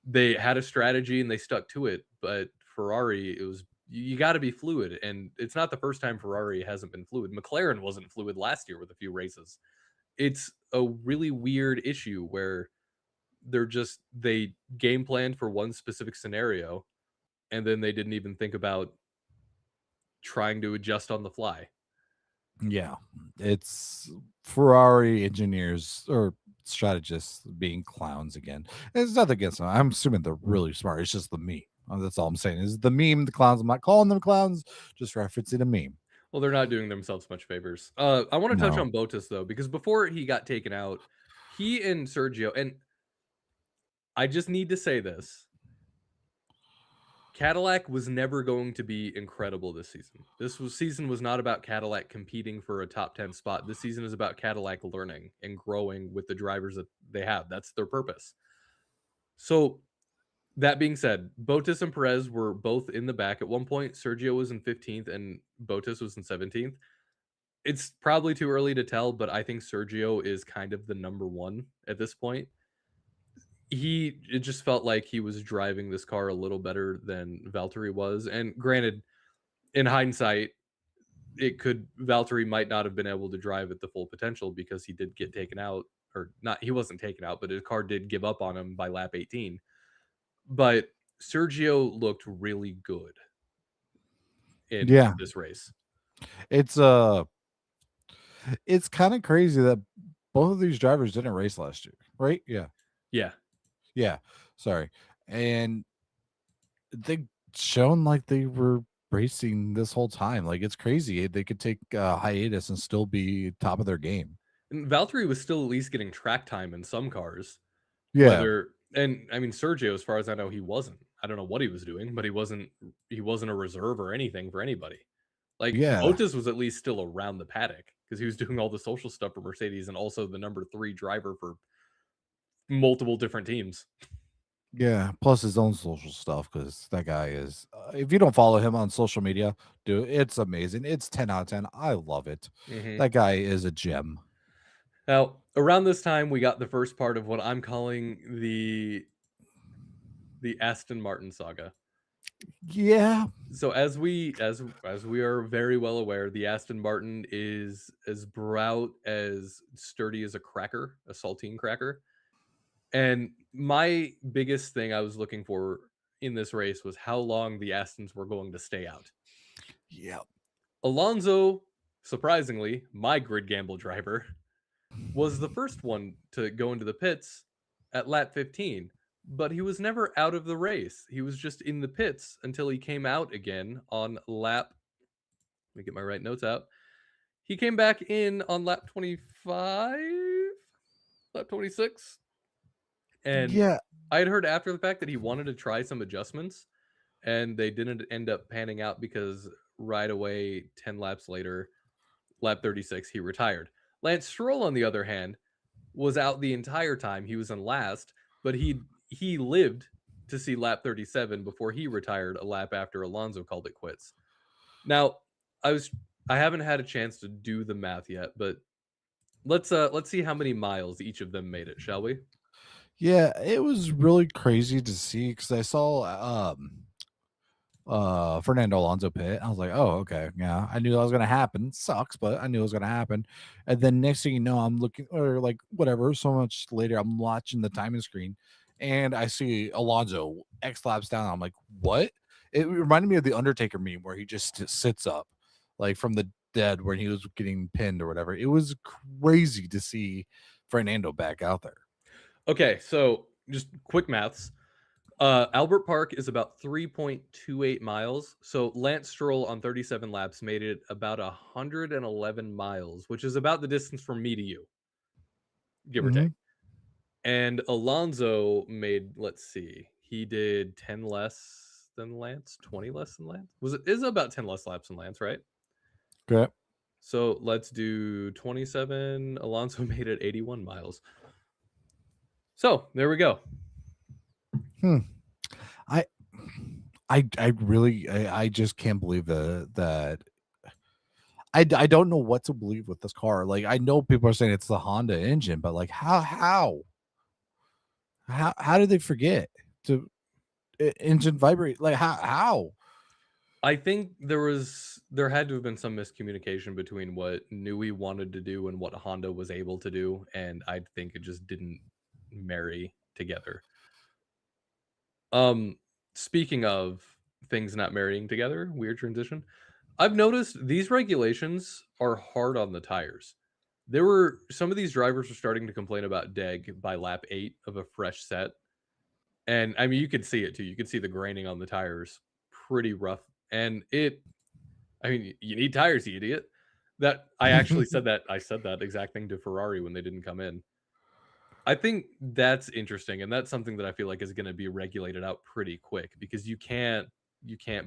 [SPEAKER 1] They had a strategy and they stuck to it, but Ferrari, it was you gotta be fluid, and it's not the first time Ferrari hasn't been fluid. McLaren wasn't fluid last year with a few races. It's a really weird issue where they game planned for one specific scenario, and then they didn't even think about trying to adjust on the fly.
[SPEAKER 2] Yeah, it's Ferrari engineers or strategists being clowns again. It's nothing against them. I'm assuming they're really smart. It's just the meme. That's all I'm saying. Is the meme the clowns? I'm not calling them clowns, just referencing a meme.
[SPEAKER 1] Well, they're not doing themselves much favors. I wanna touch
[SPEAKER 2] No.
[SPEAKER 1] on Bottas, though, because before he got taken out, he and Sergio and I just need to say this, Cadillac was never going to be incredible this season. Season was not about Cadillac competing for a top 10 spot. This season is about Cadillac learning and growing with the drivers that they have. That's their purpose. So, that being said, Bottas and Perez were both in the back at one point. Sergio was in 15th and Bottas was in 17th. It's probably too early to tell, but I think Sergio is kind of the number 1 at this point. it just felt like he was driving this car a little better than Valtteri was, and granted, in hindsight, it could Valtteri might not have been able to drive at the full potential because he did get taken out, or not, he wasn't taken out, but his car did give up on him by lap 18. But Sergio looked really good in
[SPEAKER 2] Yeah,
[SPEAKER 1] this race.
[SPEAKER 2] it's it's kind of crazy that both of these drivers didn't race last year, right? Yeah,
[SPEAKER 1] Yeah.
[SPEAKER 2] yeah. Sorry, and they shown like they were racing this whole time. Like it's crazy. They could take a hiatus and still be top of their game.
[SPEAKER 1] And Valtteri was still at least getting track time in some cars.
[SPEAKER 2] Yeah,
[SPEAKER 1] Whether and I mean Sergio, as far as I know, he wasn't. I don't know what he was doing, but he wasn't a reserve or anything for anybody. Like
[SPEAKER 2] yeah,
[SPEAKER 1] Bottas was at least still around the paddock because he was doing all the social stuff for Mercedes and also the number 3 driver for multiple different teams.
[SPEAKER 2] yeah. Plus his own social stuff because that guy is. If you don't follow him on social media, dude, it's amazing. It's 10 out of 10. I love it.
[SPEAKER 1] Mhm.
[SPEAKER 2] That guy is a gem.
[SPEAKER 1] Now, around this time, we got the first part of what I'm calling the Aston Martin saga.
[SPEAKER 2] Yeah.
[SPEAKER 1] So as we are very well aware, the Aston Martin is as as sturdy as a cracker, a saltine cracker. And my biggest thing I was looking for in this race was how long the Astons were going to stay out.
[SPEAKER 2] Yeah.
[SPEAKER 1] Alonso, surprisingly, my grid gamble driver, was the first one to go into the pits at lap 15, but he was never out of the race. He was just in the pits until he came out again on lap, let me get my right notes out. He came back in on lap 25, lap 26, and
[SPEAKER 2] Yeah.
[SPEAKER 1] I had heard after the fact that he wanted to try some adjustments and they didn't end up panning out because right away 10 laps later, lap 36, he retired. Lance Stroll, on the other hand, was out the entire time. He was in last, but he lived to see lap 37 before he retired a lap after Alonso called it quits. Now, I was I haven't had a chance to do the math yet, but let's see how many miles each of them made it, shall we?
[SPEAKER 2] Yeah. It was really crazy to see because I saw Fernando Alonso pit. I was like, "Oh, okay. Yeah, I knew that was gonna happen. Sucks, but I knew it was gonna happen." And then next thing you know, I'm looking or like whatever, so much later, I'm watching the timing screen and I see Alonso X laps down. I'm like, "What?" It reminded me of the Undertaker meme where he just sits up, like from the dead when he was getting pinned or whatever. It was crazy to see Fernando back out there.
[SPEAKER 1] Okay, so just quick maths. Albert Park is about 3.28 miles. So Lance Stroll on 37 laps made it about 111 miles, which is about the distance from me to you, give or take.
[SPEAKER 2] Mhm.
[SPEAKER 1] And Alonso made, let's see, he did 10 less than Lance, 20 less than Lance. Was it is about 10 less laps than Lance, right?
[SPEAKER 2] Okay.
[SPEAKER 1] So let's do 27. Alonso made it 81 miles. So there we go.
[SPEAKER 2] Hmm. I I really I just can't believe that I don't know what to believe with this car. Like I know people are saying it's the Honda engine, but like how did they forget to engine vibrate? Like how?
[SPEAKER 1] I think there had to have been some miscommunication between what Nui wanted to do and what Honda was able to do, and I think it just didn't marry together. Um, Speaking of things not marrying together, weird transition. I've noticed these regulations are hard on the tires. There were some of these drivers were starting to complain about deg by lap 8 of a fresh set. And I mean you could see it too. You could see the graining on the tires pretty rough. And I mean, you need tires, you idiot. That I actually said that I said that exact thing to Ferrari when they didn't come in. I think that's interesting, and that's something that I feel like is gonna be regulated out pretty quick because you can't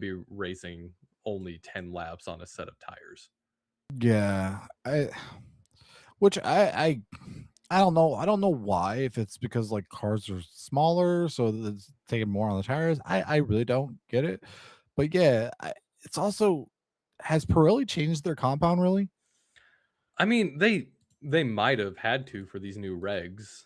[SPEAKER 1] be racing only 10 laps on a set of tires.
[SPEAKER 2] Yeah, I which I don't know. I don't know why. If it's because like cars are smaller, so it's taking more on the tires. I really don't get it. But yeah, it's also has Pirelli changed their compound really?
[SPEAKER 1] I mean, they might have had to for these new regs.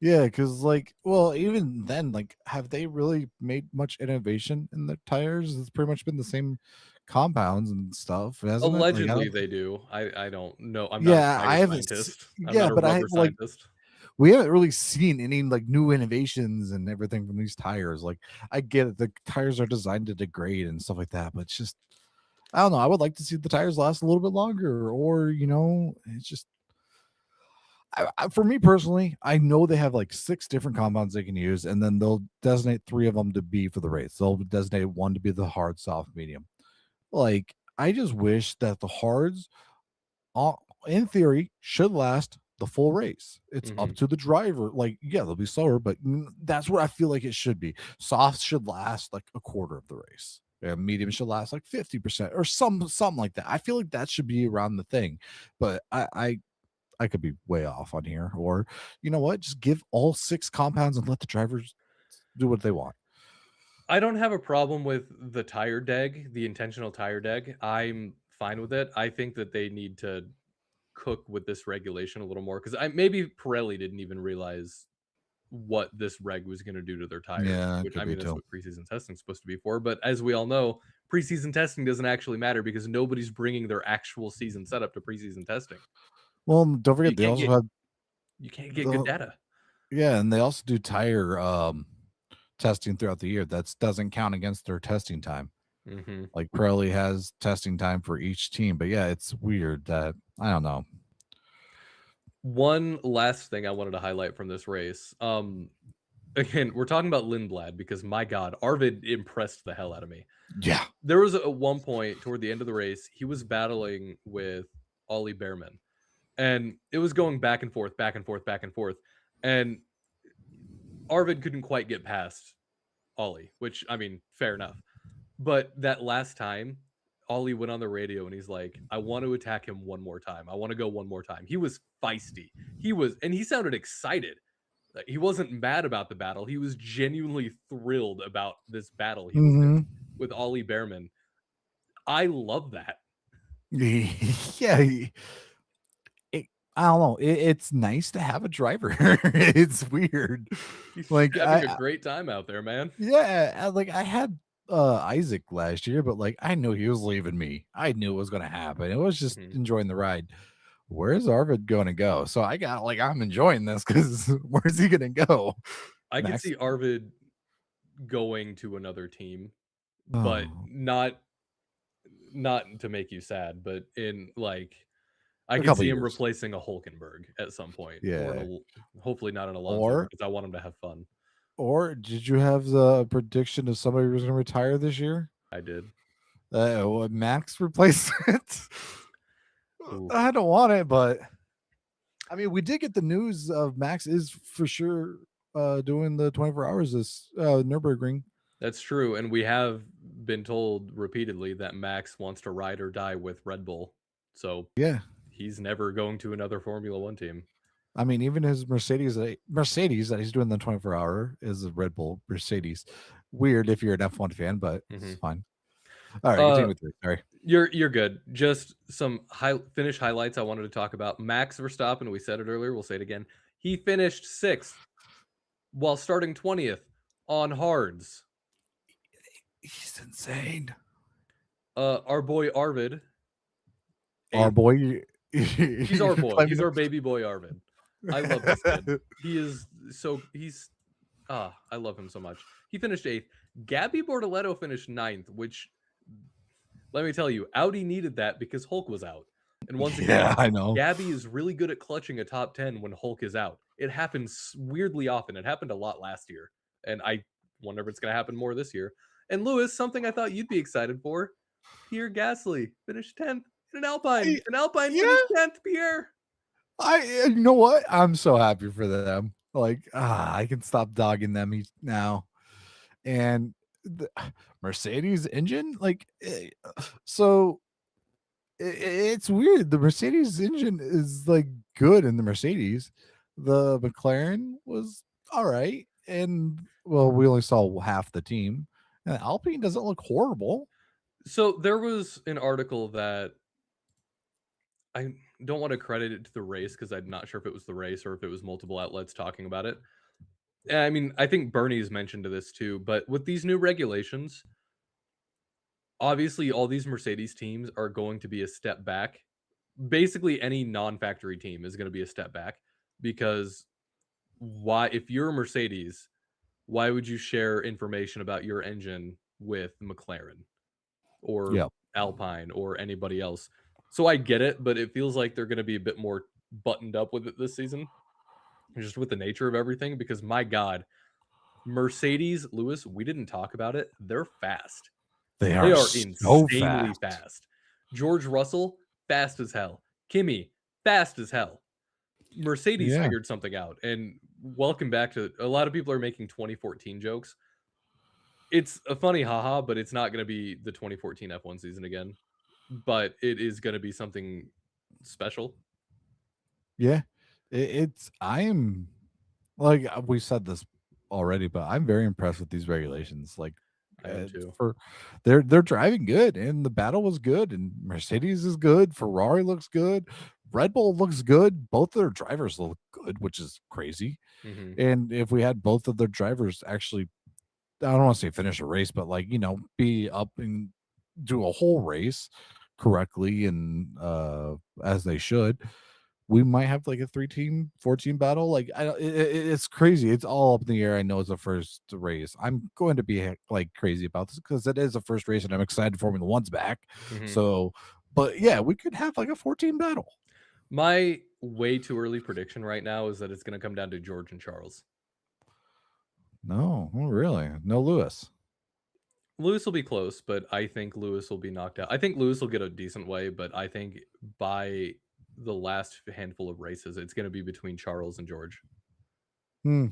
[SPEAKER 2] Yeah, because like, well, even then, like, have they really made much innovation in the tires? It's pretty much been the same compounds and stuff, hasn't it? Like, I
[SPEAKER 1] Allegedly,
[SPEAKER 2] don't.
[SPEAKER 1] they do. I don't know. I'm not a
[SPEAKER 2] Yeah, I
[SPEAKER 1] tire
[SPEAKER 2] haven't.
[SPEAKER 1] scientist. I'm
[SPEAKER 2] Yeah,
[SPEAKER 1] not a
[SPEAKER 2] but I
[SPEAKER 1] rubber
[SPEAKER 2] like
[SPEAKER 1] scientist.
[SPEAKER 2] we haven't really seen any like new innovations and everything from these tires. Like, I get it, the tires are designed to degrade and stuff like that, but it's just I don't know. I would like to see the tires last a little bit longer, or it's just for me personally, I know they have like 6 different compounds they can use, and then they'll designate 3 of them to be for the race. They'll designate one to be the hard, soft, medium. Like, I just wish that the hards, uh, in theory, should last the full race. It's up
[SPEAKER 1] Mhm.
[SPEAKER 2] to the driver. Like, yeah, they'll be slower, but that's what I feel like it should be. Softs should last like a quarter of the race. Yeah, medium should last like 50% or something like that. I feel like that should be around the thing. But I could be way off on here. Or you know what? Just give all 6 compounds and let the drivers do what they want.
[SPEAKER 1] I don't have a problem with the tire deg, the intentional tire deg. I'm fine with it. I think that they need to cook with this regulation a little more because I maybe Pirelli didn't even realize what this reg was gonna do to their tires,
[SPEAKER 2] Yeah, it
[SPEAKER 1] which
[SPEAKER 2] could
[SPEAKER 1] I
[SPEAKER 2] be
[SPEAKER 1] mean, that's
[SPEAKER 2] too.
[SPEAKER 1] what preseason testing is supposed to be for, but as we all know, preseason testing doesn't actually matter because nobody's bringing their actual season setup to preseason testing.
[SPEAKER 2] Well, don't
[SPEAKER 1] You
[SPEAKER 2] forget they
[SPEAKER 1] can't
[SPEAKER 2] also
[SPEAKER 1] get
[SPEAKER 2] have
[SPEAKER 1] you can't get good
[SPEAKER 2] the
[SPEAKER 1] data.
[SPEAKER 2] yeah, and they also do tire testing throughout the year. That doesn't count against their testing time.
[SPEAKER 1] Mhm.
[SPEAKER 2] Like Pirelli has testing time for each team, but yeah, it's weird that I don't know.
[SPEAKER 1] One last thing I wanted to highlight from this race, again, we're talking about Lindblad because my god, Arvid impressed the hell out of me.
[SPEAKER 2] Yeah.
[SPEAKER 1] There was at one point toward the end of the race, he was battling with Ollie Behrman, and it was going back and forth, back and forth, back and forth, and Arvid couldn't quite get past Ollie, which, I mean, fair enough. But that last time, Ollie went on the radio and he's like, "I want to attack him one more time. I want to go one more time." He was feisty. He sounded excited. Like, he wasn't mad about the battle. He was genuinely thrilled about this battle he was in
[SPEAKER 2] Mhm.
[SPEAKER 1] with Ollie Behrman. I love that.
[SPEAKER 2] Yeah, it, I don't know. It's nice to have a driver. It's weird.
[SPEAKER 1] He's
[SPEAKER 2] Like
[SPEAKER 1] having a great time out there, man.
[SPEAKER 2] yeah, like I had Isaac last year, but like I knew he was leaving me. I knew it was going to happen. It was just
[SPEAKER 1] Mhm.
[SPEAKER 2] enjoying the ride. Where's Arvid going to go? So I got like I'm enjoying this because where's he going to go?
[SPEAKER 1] I could
[SPEAKER 2] Max.
[SPEAKER 1] see Arvid going to another team, but
[SPEAKER 2] Oh,
[SPEAKER 1] not to make you sad, but in like I
[SPEAKER 2] a
[SPEAKER 1] could
[SPEAKER 2] couple
[SPEAKER 1] see him
[SPEAKER 2] years.
[SPEAKER 1] replacing a Hulkenberg at some point, or
[SPEAKER 2] Yeah.
[SPEAKER 1] hopefully not an Alonso
[SPEAKER 2] Or
[SPEAKER 1] because I want him to have fun.
[SPEAKER 2] did you have the prediction of somebody who was going to retire this year?
[SPEAKER 1] I did.
[SPEAKER 2] Max replacement.
[SPEAKER 1] Ooh,
[SPEAKER 2] I don't want it, but I mean, we did get the news of Max is for sure doing the 24 hours this Nürburgring.
[SPEAKER 1] that's true, and we have been told repeatedly that Max wants to ride or die with Red Bull, so
[SPEAKER 2] Yeah.
[SPEAKER 1] he's never going to another Formula One team.
[SPEAKER 2] I mean, even his Mercedes that he's doing the 24-hour is a Red Bull Mercedes. Weird if you're an F1 fan, but it's
[SPEAKER 1] Mhm.
[SPEAKER 2] fine. All right,
[SPEAKER 1] Uh,
[SPEAKER 2] continue with it. Sorry.
[SPEAKER 1] you're good. Just some finish highlights I wanted to talk about. Max Verstappen, we said it earlier, we'll say it again. He finished 6th while starting 20th on hards.
[SPEAKER 2] He's insane.
[SPEAKER 1] Our boy Arvid,
[SPEAKER 2] Our
[SPEAKER 1] 8th.
[SPEAKER 2] boy,
[SPEAKER 1] He's our
[SPEAKER 2] you're
[SPEAKER 1] boy. He's
[SPEAKER 2] claiming
[SPEAKER 1] our baby boy Arvid. I love this kid.
[SPEAKER 2] him.
[SPEAKER 1] He is he's I love him so much. He finished 8th. Gabby Bortoletto finished 9th, which let me tell you, Audi needed that because Hulk was out. And once
[SPEAKER 2] Yeah,
[SPEAKER 1] again,
[SPEAKER 2] I know.
[SPEAKER 1] Gabby is really good at clutching a top 10 when Hulk is out. It happens weirdly often. It happened a lot last year, and I wonder if it's going to happen more this year. And Lewis, something I thought you'd be excited for, Pierre Gasly finished 10th in an Alpine.
[SPEAKER 2] I,
[SPEAKER 1] An Alpine
[SPEAKER 2] yeah,
[SPEAKER 1] finished 10th, Pierre.
[SPEAKER 2] you know what? I'm so happy for them. Like, I can stop dogging them now. And the Mercedes engine, like, so it's weird. The Mercedes engine is like good in the Mercedes. The McLaren was all right, and well, we only saw half the team. And Alpine doesn't look horrible.
[SPEAKER 1] So there was an article that don't want to credit it to the race because I'm not sure if it was the race or if it was multiple outlets talking about it. I mean, I think Bernie's mentioned to this too, but with these new regulations, obviously all these Mercedes teams are going to be a step back. Basically, any non-factory team is going to be a step back because why, if you're a Mercedes, why would you share information about your engine with McLaren or
[SPEAKER 2] Yeah,
[SPEAKER 1] Alpine or anybody else? So I get it, but it feels like they're going to be a bit more buttoned up with it this season, just with the nature of everything. Because my God, Mercedes, Lewis, we didn't talk about it. They're fast.
[SPEAKER 2] they
[SPEAKER 1] They
[SPEAKER 2] are
[SPEAKER 1] are
[SPEAKER 2] so
[SPEAKER 1] insanely
[SPEAKER 2] fast.
[SPEAKER 1] fast. George Russell, fast as hell. Kimmy, fast as hell. Mercedes
[SPEAKER 2] Yeah,
[SPEAKER 1] figured something out. And welcome back to, a lot of people are making 2014 jokes. It's a funny haha, but it's not going to be the 2014 F1 season again. But it is going to be something special.
[SPEAKER 2] yeah. It's I am like we said this already, but I'm very impressed with these regulations. Like
[SPEAKER 1] I am too.
[SPEAKER 2] for they're driving good, and the battle was good, and Mercedes is good. Ferrari looks good. Red Bull looks good. Both of their drivers look good, which is crazy.
[SPEAKER 1] Hmm.
[SPEAKER 2] And if we had both of their drivers actually, I don't want to say finish a race, but like, be up and do a whole race correctly and as they should, we might have like a 3-team, 4-team battle. Like it's crazy. It's all up in the air. I know it's the first race. I'm going to be like crazy about this because it is the first race and I'm excited Formula One's back.
[SPEAKER 1] Hmm.
[SPEAKER 2] So, but yeah, we could have like a 14 battle.
[SPEAKER 1] My way too early prediction right now is that it's going to come down to George and Charles.
[SPEAKER 2] No, oh, really? No Lewis.
[SPEAKER 1] Lewis will be close, but I think Lewis will be knocked out. I think Lewis will get a decent way, but I think by the last handful of races, it's going to be between Charles and George.
[SPEAKER 2] Hmm.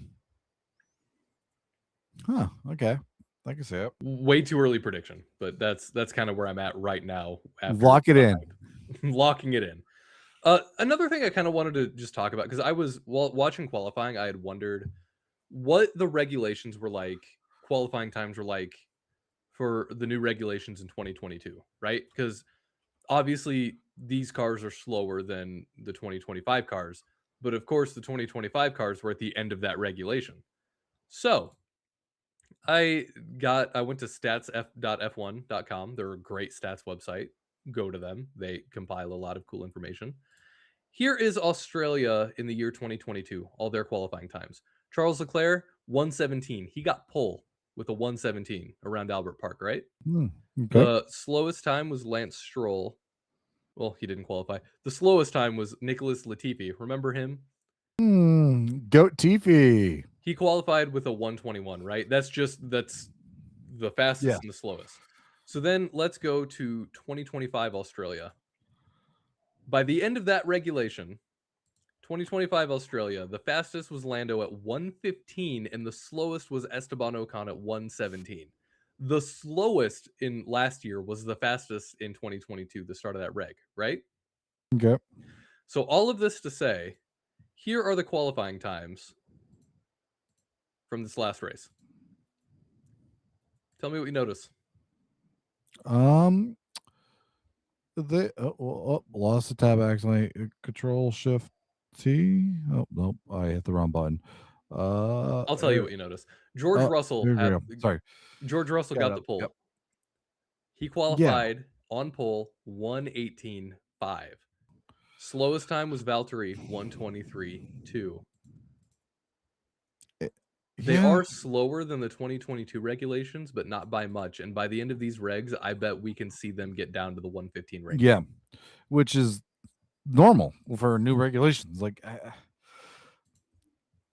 [SPEAKER 2] Huh. Okay. I can see it.
[SPEAKER 1] Way too early prediction, but that's kind of where I'm at right now after
[SPEAKER 2] Lock it
[SPEAKER 1] the
[SPEAKER 2] in.
[SPEAKER 1] hype. Locking it in. Another thing I kind of wanted to just talk about because I was watching qualifying, I had wondered what the regulations were like, qualifying times were like for the new regulations in 2022, right? Because obviously these cars are slower than the 2025 cars, but of course the 2025 cars were at the end of that regulation. So I went to statsf.f1.com. They're a great stats website. Go to them. They compile a lot of cool information. Here is Australia in the year 2022, all their qualifying times. Charles Leclerc, 117. He got pole with a 117 around Albert Park, right?
[SPEAKER 2] Hmm. Okay.
[SPEAKER 1] The slowest time was Lance Stroll. Well, he didn't qualify. The slowest time was Nicholas Latifi. Remember him?
[SPEAKER 2] Goat Tiffy.
[SPEAKER 1] He qualified with a 121, right? That's the fastest
[SPEAKER 2] Yeah.
[SPEAKER 1] and the slowest. So then let's go to 2025 Australia. By the end of that regulation, 2025 Australia, the fastest was Lando at 115 and the slowest was Esteban Ocon at 117. The slowest in last year was the fastest in 2022, the start of that reg, right?
[SPEAKER 2] Okay.
[SPEAKER 1] So all of this to say, here are the qualifying times from this last race. Tell me what you notice.
[SPEAKER 2] Um, they lost the tab accidentally. Control Shift T. Oh nope, I hit the wrong button.
[SPEAKER 1] I'll tell you what you notice. George Russell
[SPEAKER 2] Here we
[SPEAKER 1] had
[SPEAKER 2] go. Sorry.
[SPEAKER 1] George Russell
[SPEAKER 2] Got it
[SPEAKER 1] got the
[SPEAKER 2] up. Yep.
[SPEAKER 1] pole. He
[SPEAKER 2] Yeah.
[SPEAKER 1] qualified on pole 118.5. Slowest time was Valtteri 123.2.
[SPEAKER 2] Eh,
[SPEAKER 1] They
[SPEAKER 2] yeah.
[SPEAKER 1] are slower than the 2022 regulations, but not by much. And by the end of these regs, I bet we can see them get down to the 115 range.
[SPEAKER 2] Yeah. Which is normal for new regulations. Like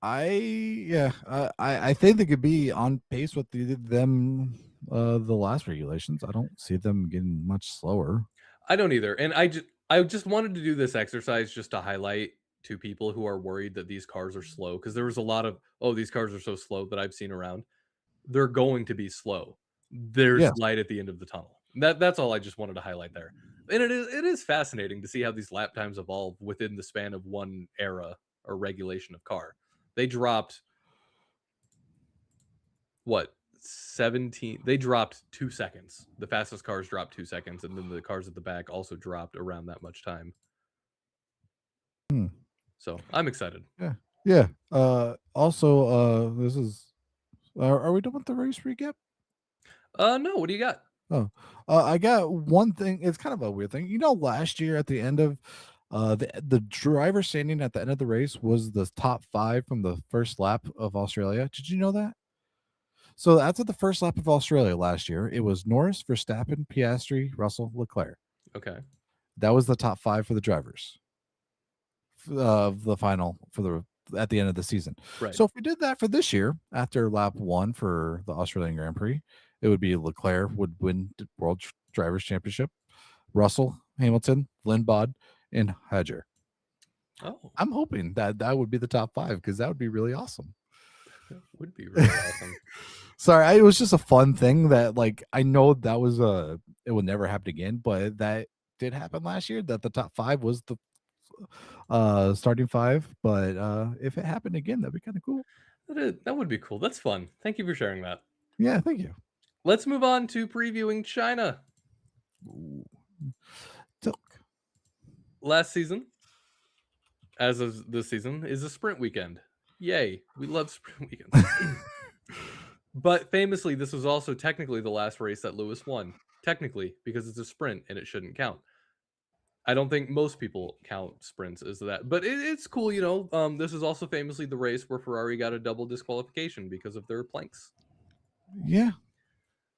[SPEAKER 2] I think they could be on pace with the last regulations. I don't see them getting much slower.
[SPEAKER 1] I don't either. And I just wanted to do this exercise just to highlight to people who are worried that these cars are slow because there was a lot of, oh, these cars are so slow that I've seen around. They're going to be slow. There's
[SPEAKER 2] Yes.
[SPEAKER 1] light at the end of the tunnel. That's all I just wanted to highlight there. And it is fascinating to see how these lap times evolve within the span of one era or regulation of car. They dropped what 17, they dropped 2 seconds. The fastest cars dropped 2 seconds, and then the cars at the back also dropped around that much time. So I'm excited.
[SPEAKER 2] Yeah. Yeah. Also, this is are we done with the race recap?
[SPEAKER 1] No, what do you got?
[SPEAKER 2] Oh, I got one thing. It's kind of a weird thing. Last year at the end of the driver standing at the end of the race was the top five from the first lap of Australia. Did you know that? So after the first lap of Australia last year, it was Norris, Verstappen, Piastri, Russell, Leclerc.
[SPEAKER 1] Okay.
[SPEAKER 2] That was the top five for the drivers of the final for the at the end of the season.
[SPEAKER 1] Right.
[SPEAKER 2] So if we did that for this year, after lap one for the Australian Grand Prix, it would be Leclerc would win the Drivers' Championship, Russell, Hamilton, Lindbad, and Hedger.
[SPEAKER 1] Oh,
[SPEAKER 2] I'm hoping that that would be the top five because that would be really awesome.
[SPEAKER 1] that would be really awesome.
[SPEAKER 2] Sorry, it was just a fun thing that like I know that was it will never happen again, but that did happen last year. That the top five was the starting five, but if it happened again, that'd be kind of cool.
[SPEAKER 1] That would be cool. That's fun. Thank you for sharing that.
[SPEAKER 2] Yeah, thank you.
[SPEAKER 1] Let's move on to previewing China.
[SPEAKER 2] Ooh. Silk.
[SPEAKER 1] Last season, as of this season, is a sprint weekend. Yay. We love sprint weekends. But famously, this was also technically the last race that Lewis won. Technically, because it's a sprint and it shouldn't count. I don't think most people count sprints as that, but it's cool, you know. This is also famously the race where Ferrari got a double disqualification because of their planks.
[SPEAKER 2] Yeah.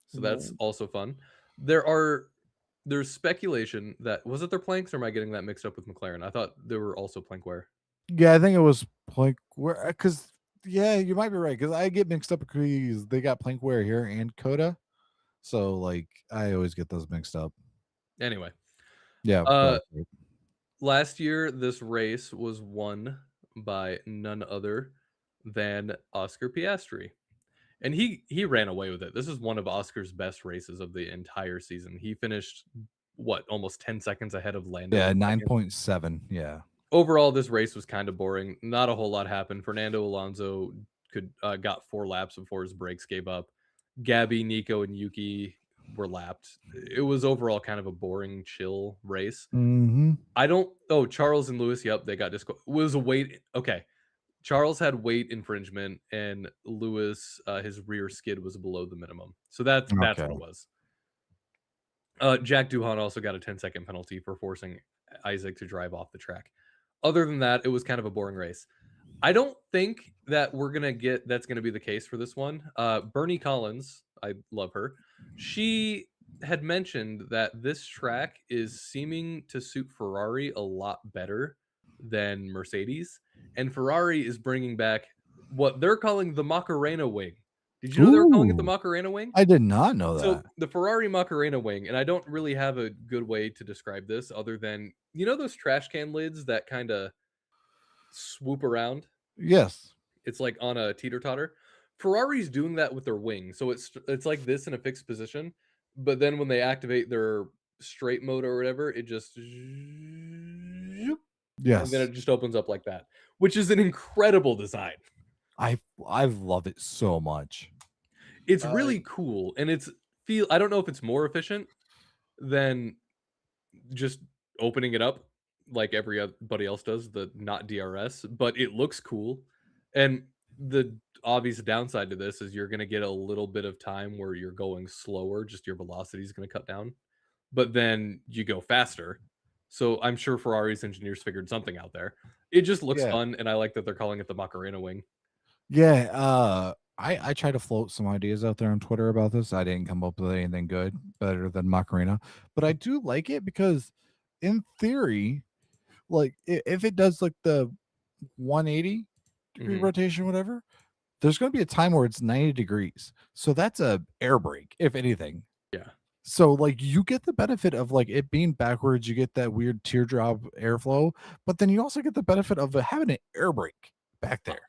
[SPEAKER 1] So that's also fun. There are there's speculation that was it their planks, or am I getting that mixed up with McLaren? I thought there were also plank wear.
[SPEAKER 2] Yeah, I think it was plank where because yeah, you might be right because I get mixed up because they got plank wear here and Coda, so like I always get those mixed up.
[SPEAKER 1] Anyway,
[SPEAKER 2] Yeah,
[SPEAKER 1] uh,
[SPEAKER 2] go for it.
[SPEAKER 1] last year this race was won by none other than Oscar Piastri. And he ran away with it. This is one of Oscar's best races of the entire season. He finished what, almost 10 seconds ahead of Lando
[SPEAKER 2] Yeah,
[SPEAKER 1] in second.
[SPEAKER 2] 9.7. Yeah.
[SPEAKER 1] Overall, this race was kind of boring. Not a whole lot happened. Fernando Alonso got 4 laps before his brakes gave up. Gabby, Nico, and Yuki were lapped. It was overall kind of a boring, chill race.
[SPEAKER 2] Hmm.
[SPEAKER 1] I don't. Oh, Charles and Lewis. Yep, they got disqualified. Was a weight. Okay, Charles had weight infringement, and Lewis, his rear skid was below the minimum. So that's
[SPEAKER 2] Okay.
[SPEAKER 1] what it was. Jack Doohan also got a 10-second penalty for forcing Isaac to drive off the track. Other than that, it was kind of a boring race. I don't think that that's gonna be the case for this one. Bernie Collins, I love her. She had mentioned that this track is seeming to suit Ferrari a lot better than Mercedes, and Ferrari is bringing back what they're calling the Macarena wing. Did you know they were calling it the
[SPEAKER 2] Ooh,
[SPEAKER 1] Macarena wing?
[SPEAKER 2] I did not know
[SPEAKER 1] So
[SPEAKER 2] that.
[SPEAKER 1] the Ferrari Macarena wing, and I don't really have a good way to describe this other than you know those trash can lids that kind of swoop around?
[SPEAKER 2] Yes.
[SPEAKER 1] It's like on a teeter-totter. Ferrari's doing that with their wing, so it's like this in a fixed position, but then when they activate their straight mode or whatever, it just zoop, and then
[SPEAKER 2] Yes.
[SPEAKER 1] it just opens up like that, which is an incredible design.
[SPEAKER 2] I love it so much.
[SPEAKER 1] It's
[SPEAKER 2] Uh,
[SPEAKER 1] really cool, and I don't know if it's more efficient than just opening it up like everybody else does, the not DRS, but it looks cool. And the obvious downside to this is you're going to get a little bit of time where you're going slower, just your velocity is going to cut down, but then you go faster. So I'm sure Ferrari's engineers figured something out there. It just looks
[SPEAKER 2] yeah.
[SPEAKER 1] fun, and I like that they're calling it the Macarena wing.
[SPEAKER 2] Yeah, I try to float some ideas out there on Twitter about this. I didn't come up with anything good, better than Macarena, but I do like it because, in theory, like if it does like the 180-degree
[SPEAKER 1] Hmm.
[SPEAKER 2] rotation, whatever, there's going to be a time where it's 90 degrees. So that's a air brake, if anything.
[SPEAKER 1] Yeah.
[SPEAKER 2] So like you get the benefit of like it being backwards, you get that weird teardrop airflow, but then you also get the benefit of having an air brake back
[SPEAKER 1] I
[SPEAKER 2] there.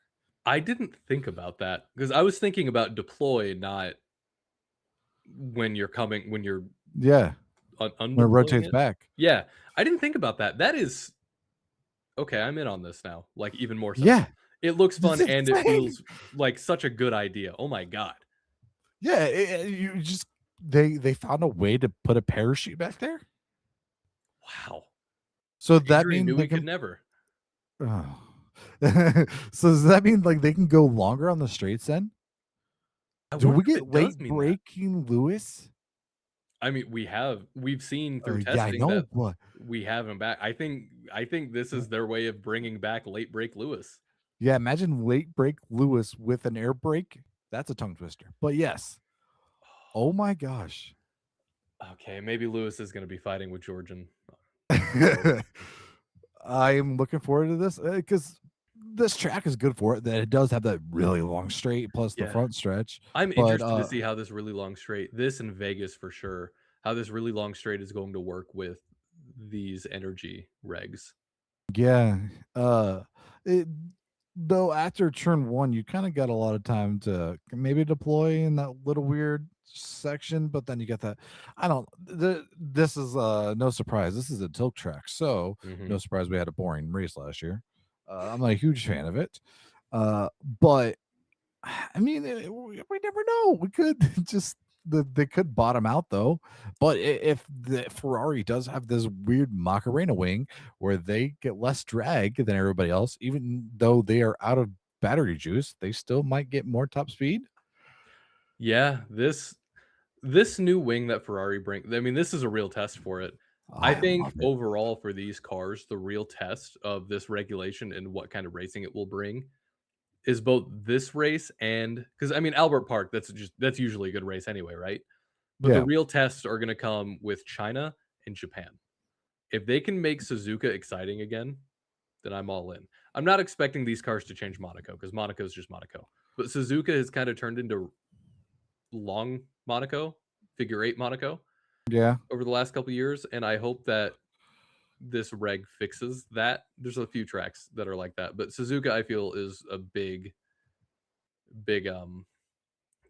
[SPEAKER 1] I didn't think about that because I was thinking about deploy, not when you're
[SPEAKER 2] Yeah, when it
[SPEAKER 1] undeploying
[SPEAKER 2] rotates
[SPEAKER 1] it?
[SPEAKER 2] back.
[SPEAKER 1] Yeah, I didn't think about that. That is okay, I'm in on this now, like, even more so.
[SPEAKER 2] Yeah,
[SPEAKER 1] It looks
[SPEAKER 2] it's
[SPEAKER 1] fun, and it
[SPEAKER 2] insane.
[SPEAKER 1] feels like such a good idea. Oh my god.
[SPEAKER 2] Yeah, you just they found a way to put a parachute back there.
[SPEAKER 1] Wow.
[SPEAKER 2] So that
[SPEAKER 1] Adrian
[SPEAKER 2] means
[SPEAKER 1] knew
[SPEAKER 2] they
[SPEAKER 1] he could
[SPEAKER 2] can
[SPEAKER 1] never.
[SPEAKER 2] So does that mean like they can go longer on the straights then?
[SPEAKER 1] I
[SPEAKER 2] Do
[SPEAKER 1] wonder
[SPEAKER 2] we
[SPEAKER 1] if
[SPEAKER 2] get
[SPEAKER 1] it does
[SPEAKER 2] late
[SPEAKER 1] mean that.
[SPEAKER 2] breaking Lewis?
[SPEAKER 1] I mean, we've seen through
[SPEAKER 2] Yeah, I
[SPEAKER 1] testing
[SPEAKER 2] know,
[SPEAKER 1] that
[SPEAKER 2] but
[SPEAKER 1] we have him back. I think this is their way of bringing back late break Lewis.
[SPEAKER 2] yeah, imagine late break Lewis with an air brake. That's a tongue twister. But yes. Oh my gosh.
[SPEAKER 1] Okay, maybe Lewis is gonna be fighting with Georgian on the road.
[SPEAKER 2] I am looking forward to this because this track is good for it. That it does have that really long straight plus the
[SPEAKER 1] Yeah.
[SPEAKER 2] front stretch.
[SPEAKER 1] I'm
[SPEAKER 2] But
[SPEAKER 1] interested to see how this really long straight this in Vegas for sure, how this really long straight is going to work with these energy regs.
[SPEAKER 2] yeah, uh, it, though after turn one, you kind of got a lot of time to maybe deploy in that little weird section, but then you get that. I don't. This is no surprise. This is a tilt track, so no
[SPEAKER 1] Mhm.
[SPEAKER 2] surprise we had a boring race last year. I'm not a huge fan of it, but I mean, we never know. We could just they could bottom out though. But if the Ferrari does have this weird Macarena wing where they get less drag than everybody else, even though they are out of battery juice, they still might get more top speed.
[SPEAKER 1] Yeah, this new wing that Ferrari bring I mean, this is a real test for it. I
[SPEAKER 2] I
[SPEAKER 1] think
[SPEAKER 2] love it.
[SPEAKER 1] overall for these cars, the real test of this regulation and what kind of racing it will bring is both this race and because I mean, Albert Park, that's usually a good race anyway, right? But the
[SPEAKER 2] Yeah,
[SPEAKER 1] real tests are gonna come with China and Japan. If they can make Suzuka exciting again, then I'm all in. I'm not expecting these cars to change Monaco because Monaco is just Monaco. But Suzuka has kind of turned into long Monaco, figure eight Monaco
[SPEAKER 2] yeah,
[SPEAKER 1] over the last couple of years, and I hope that this reg fixes that. There's a few tracks that are like that, but Suzuka I feel is a big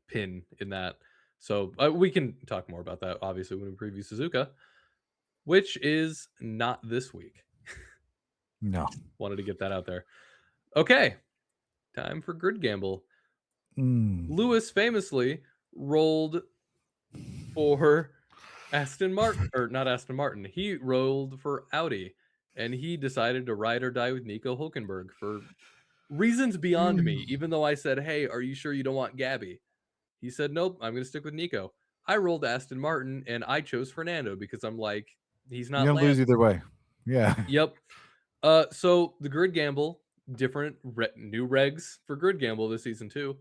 [SPEAKER 1] pin in that. So we can talk more about that obviously when we preview Suzuka, which is not this week.
[SPEAKER 2] no.
[SPEAKER 1] Just wanted to get that out there. Okay, time for grid gamble.
[SPEAKER 2] Mm.
[SPEAKER 1] Lewis famously rolled for Aston Martin, or not Aston Martin. He rolled for Audi, and he decided to ride or die with Nico Hulkenberg for reasons beyond me.
[SPEAKER 2] Mm.
[SPEAKER 1] Even though I said, "Hey, are you sure you don't want Gabby?" He said, "Nope, I'm going to stick with Nico." I rolled Aston Martin, and I chose Fernando because I'm like, he's
[SPEAKER 2] You're
[SPEAKER 1] not
[SPEAKER 2] gonna lose
[SPEAKER 1] Lance.
[SPEAKER 2] either way. Yeah.
[SPEAKER 1] Yep. So the grid gamble, different new regs for grid gamble this season too.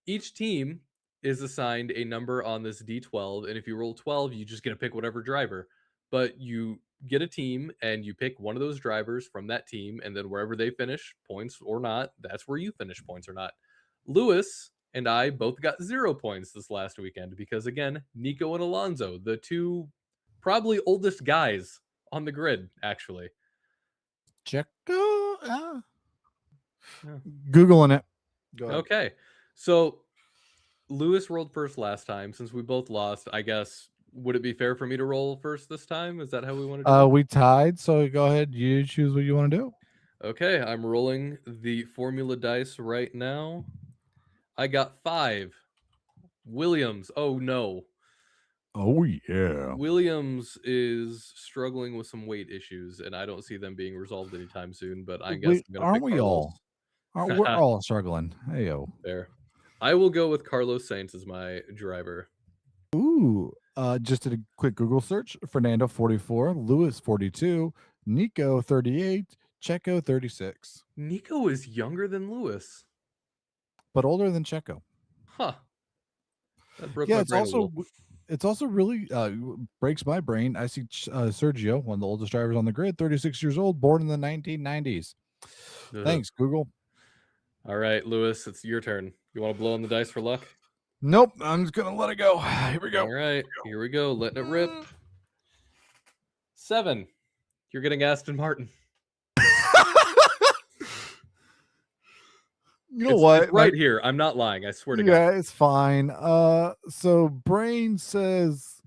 [SPEAKER 1] Each team is assigned a number on this D12, and if you roll 12, you just get to pick whatever driver. But you get a team and you pick one of those drivers from that team, and then wherever they finish, points or not, that's where you finish points or not. Lewis and I both got 0 points this last weekend because, again, Nico and Alonso, the two probably oldest guys on the grid, actually.
[SPEAKER 2] Checo.
[SPEAKER 1] Yeah.
[SPEAKER 2] Googling it. Go ahead.
[SPEAKER 1] Okay. So Lewis rolled first last time. Since we both lost, I guess would it be fair for me to roll first this time? Is that how we want to do it?
[SPEAKER 2] We tied, so go ahead. You choose what you want to do.
[SPEAKER 1] Okay, I'm rolling the formula dice right now. I got 5. Williams. Oh no.
[SPEAKER 2] Oh yeah.
[SPEAKER 1] Williams is struggling with some weight issues, and I don't see them being resolved anytime soon, but I guess
[SPEAKER 2] Wait,
[SPEAKER 1] I'm gonna
[SPEAKER 2] aren't
[SPEAKER 1] pick
[SPEAKER 2] we
[SPEAKER 1] Carlos.
[SPEAKER 2] all? We're all struggling. Hey yo.
[SPEAKER 1] Fair. I will go with Carlos Sainz as my driver.
[SPEAKER 2] Ooh. Just did a quick Google search. Fernando 44, Lewis 42, Nico 38, Checo 36,
[SPEAKER 1] Nico is younger than Lewis.
[SPEAKER 2] but older than Checo.
[SPEAKER 1] Huh. That broke
[SPEAKER 2] Yeah,
[SPEAKER 1] my brain a little.
[SPEAKER 2] it's also really breaks my brain. I see Sergio, one of the oldest drivers on the grid, 36 years old, born in the 1990s.
[SPEAKER 1] Ugh.
[SPEAKER 2] Thanks, Google.
[SPEAKER 1] All right, Lewis, it's your turn. You want to blow on the dice for luck?
[SPEAKER 2] Nope, I'm just gonna let it go. Here we
[SPEAKER 1] All
[SPEAKER 2] go.
[SPEAKER 1] right, here we go. Letting it rip. 7. You're getting Aston Martin.
[SPEAKER 2] You know
[SPEAKER 1] It's
[SPEAKER 2] what?
[SPEAKER 1] right here. I'm not lying. I swear to God.
[SPEAKER 2] Yeah, it's fine. So brain says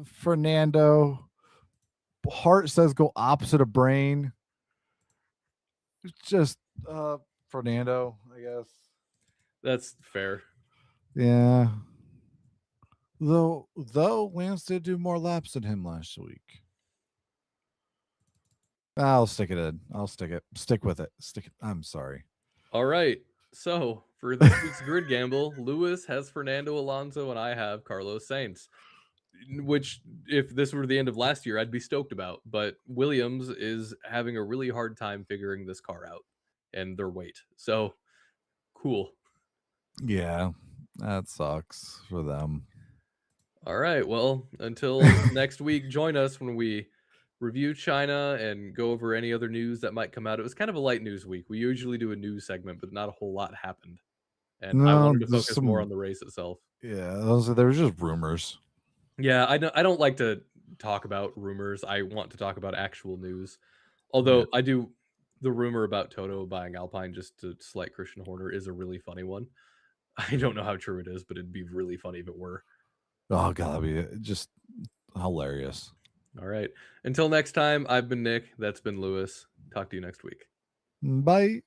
[SPEAKER 2] Fernando. Heart says go opposite of brain. It's just Fernando, I guess.
[SPEAKER 1] That's fair.
[SPEAKER 2] Yeah. Though Lance did do more laps than him last week. I'll stick it in. I'll stick it. Stick with it. Stick it. I'm sorry.
[SPEAKER 1] All right. So for this week's grid gamble, Lewis has Fernando Alonso and I have Carlos Sainz. Which, if this were the end of last year, I'd be stoked about. But Williams is having a really hard time figuring this car out and their weight. So cool.
[SPEAKER 2] Yeah, that sucks for them.
[SPEAKER 1] All right. Well, until next week, join us when we review China and go over any other news that might come out. It was kind of a light news week. We usually do a news segment, but not a whole lot happened. And I
[SPEAKER 2] No,
[SPEAKER 1] wanted to
[SPEAKER 2] there's
[SPEAKER 1] focus more
[SPEAKER 2] some.
[SPEAKER 1] on the race itself.
[SPEAKER 2] Yeah, those are. There was just rumors.
[SPEAKER 1] Yeah, I don't like to talk about rumors. I want to talk about actual news.
[SPEAKER 2] Yeah.
[SPEAKER 1] Although I do the rumor about Toto buying Alpine just to slight Christian Horner is a really funny one. I don't know how true it is, but it'd be really funny if it were.
[SPEAKER 2] Oh god, that'd be just hilarious.
[SPEAKER 1] All right. Until next time, I've been Nick. That's been Lewis. Talk to you next week.
[SPEAKER 2] Bye.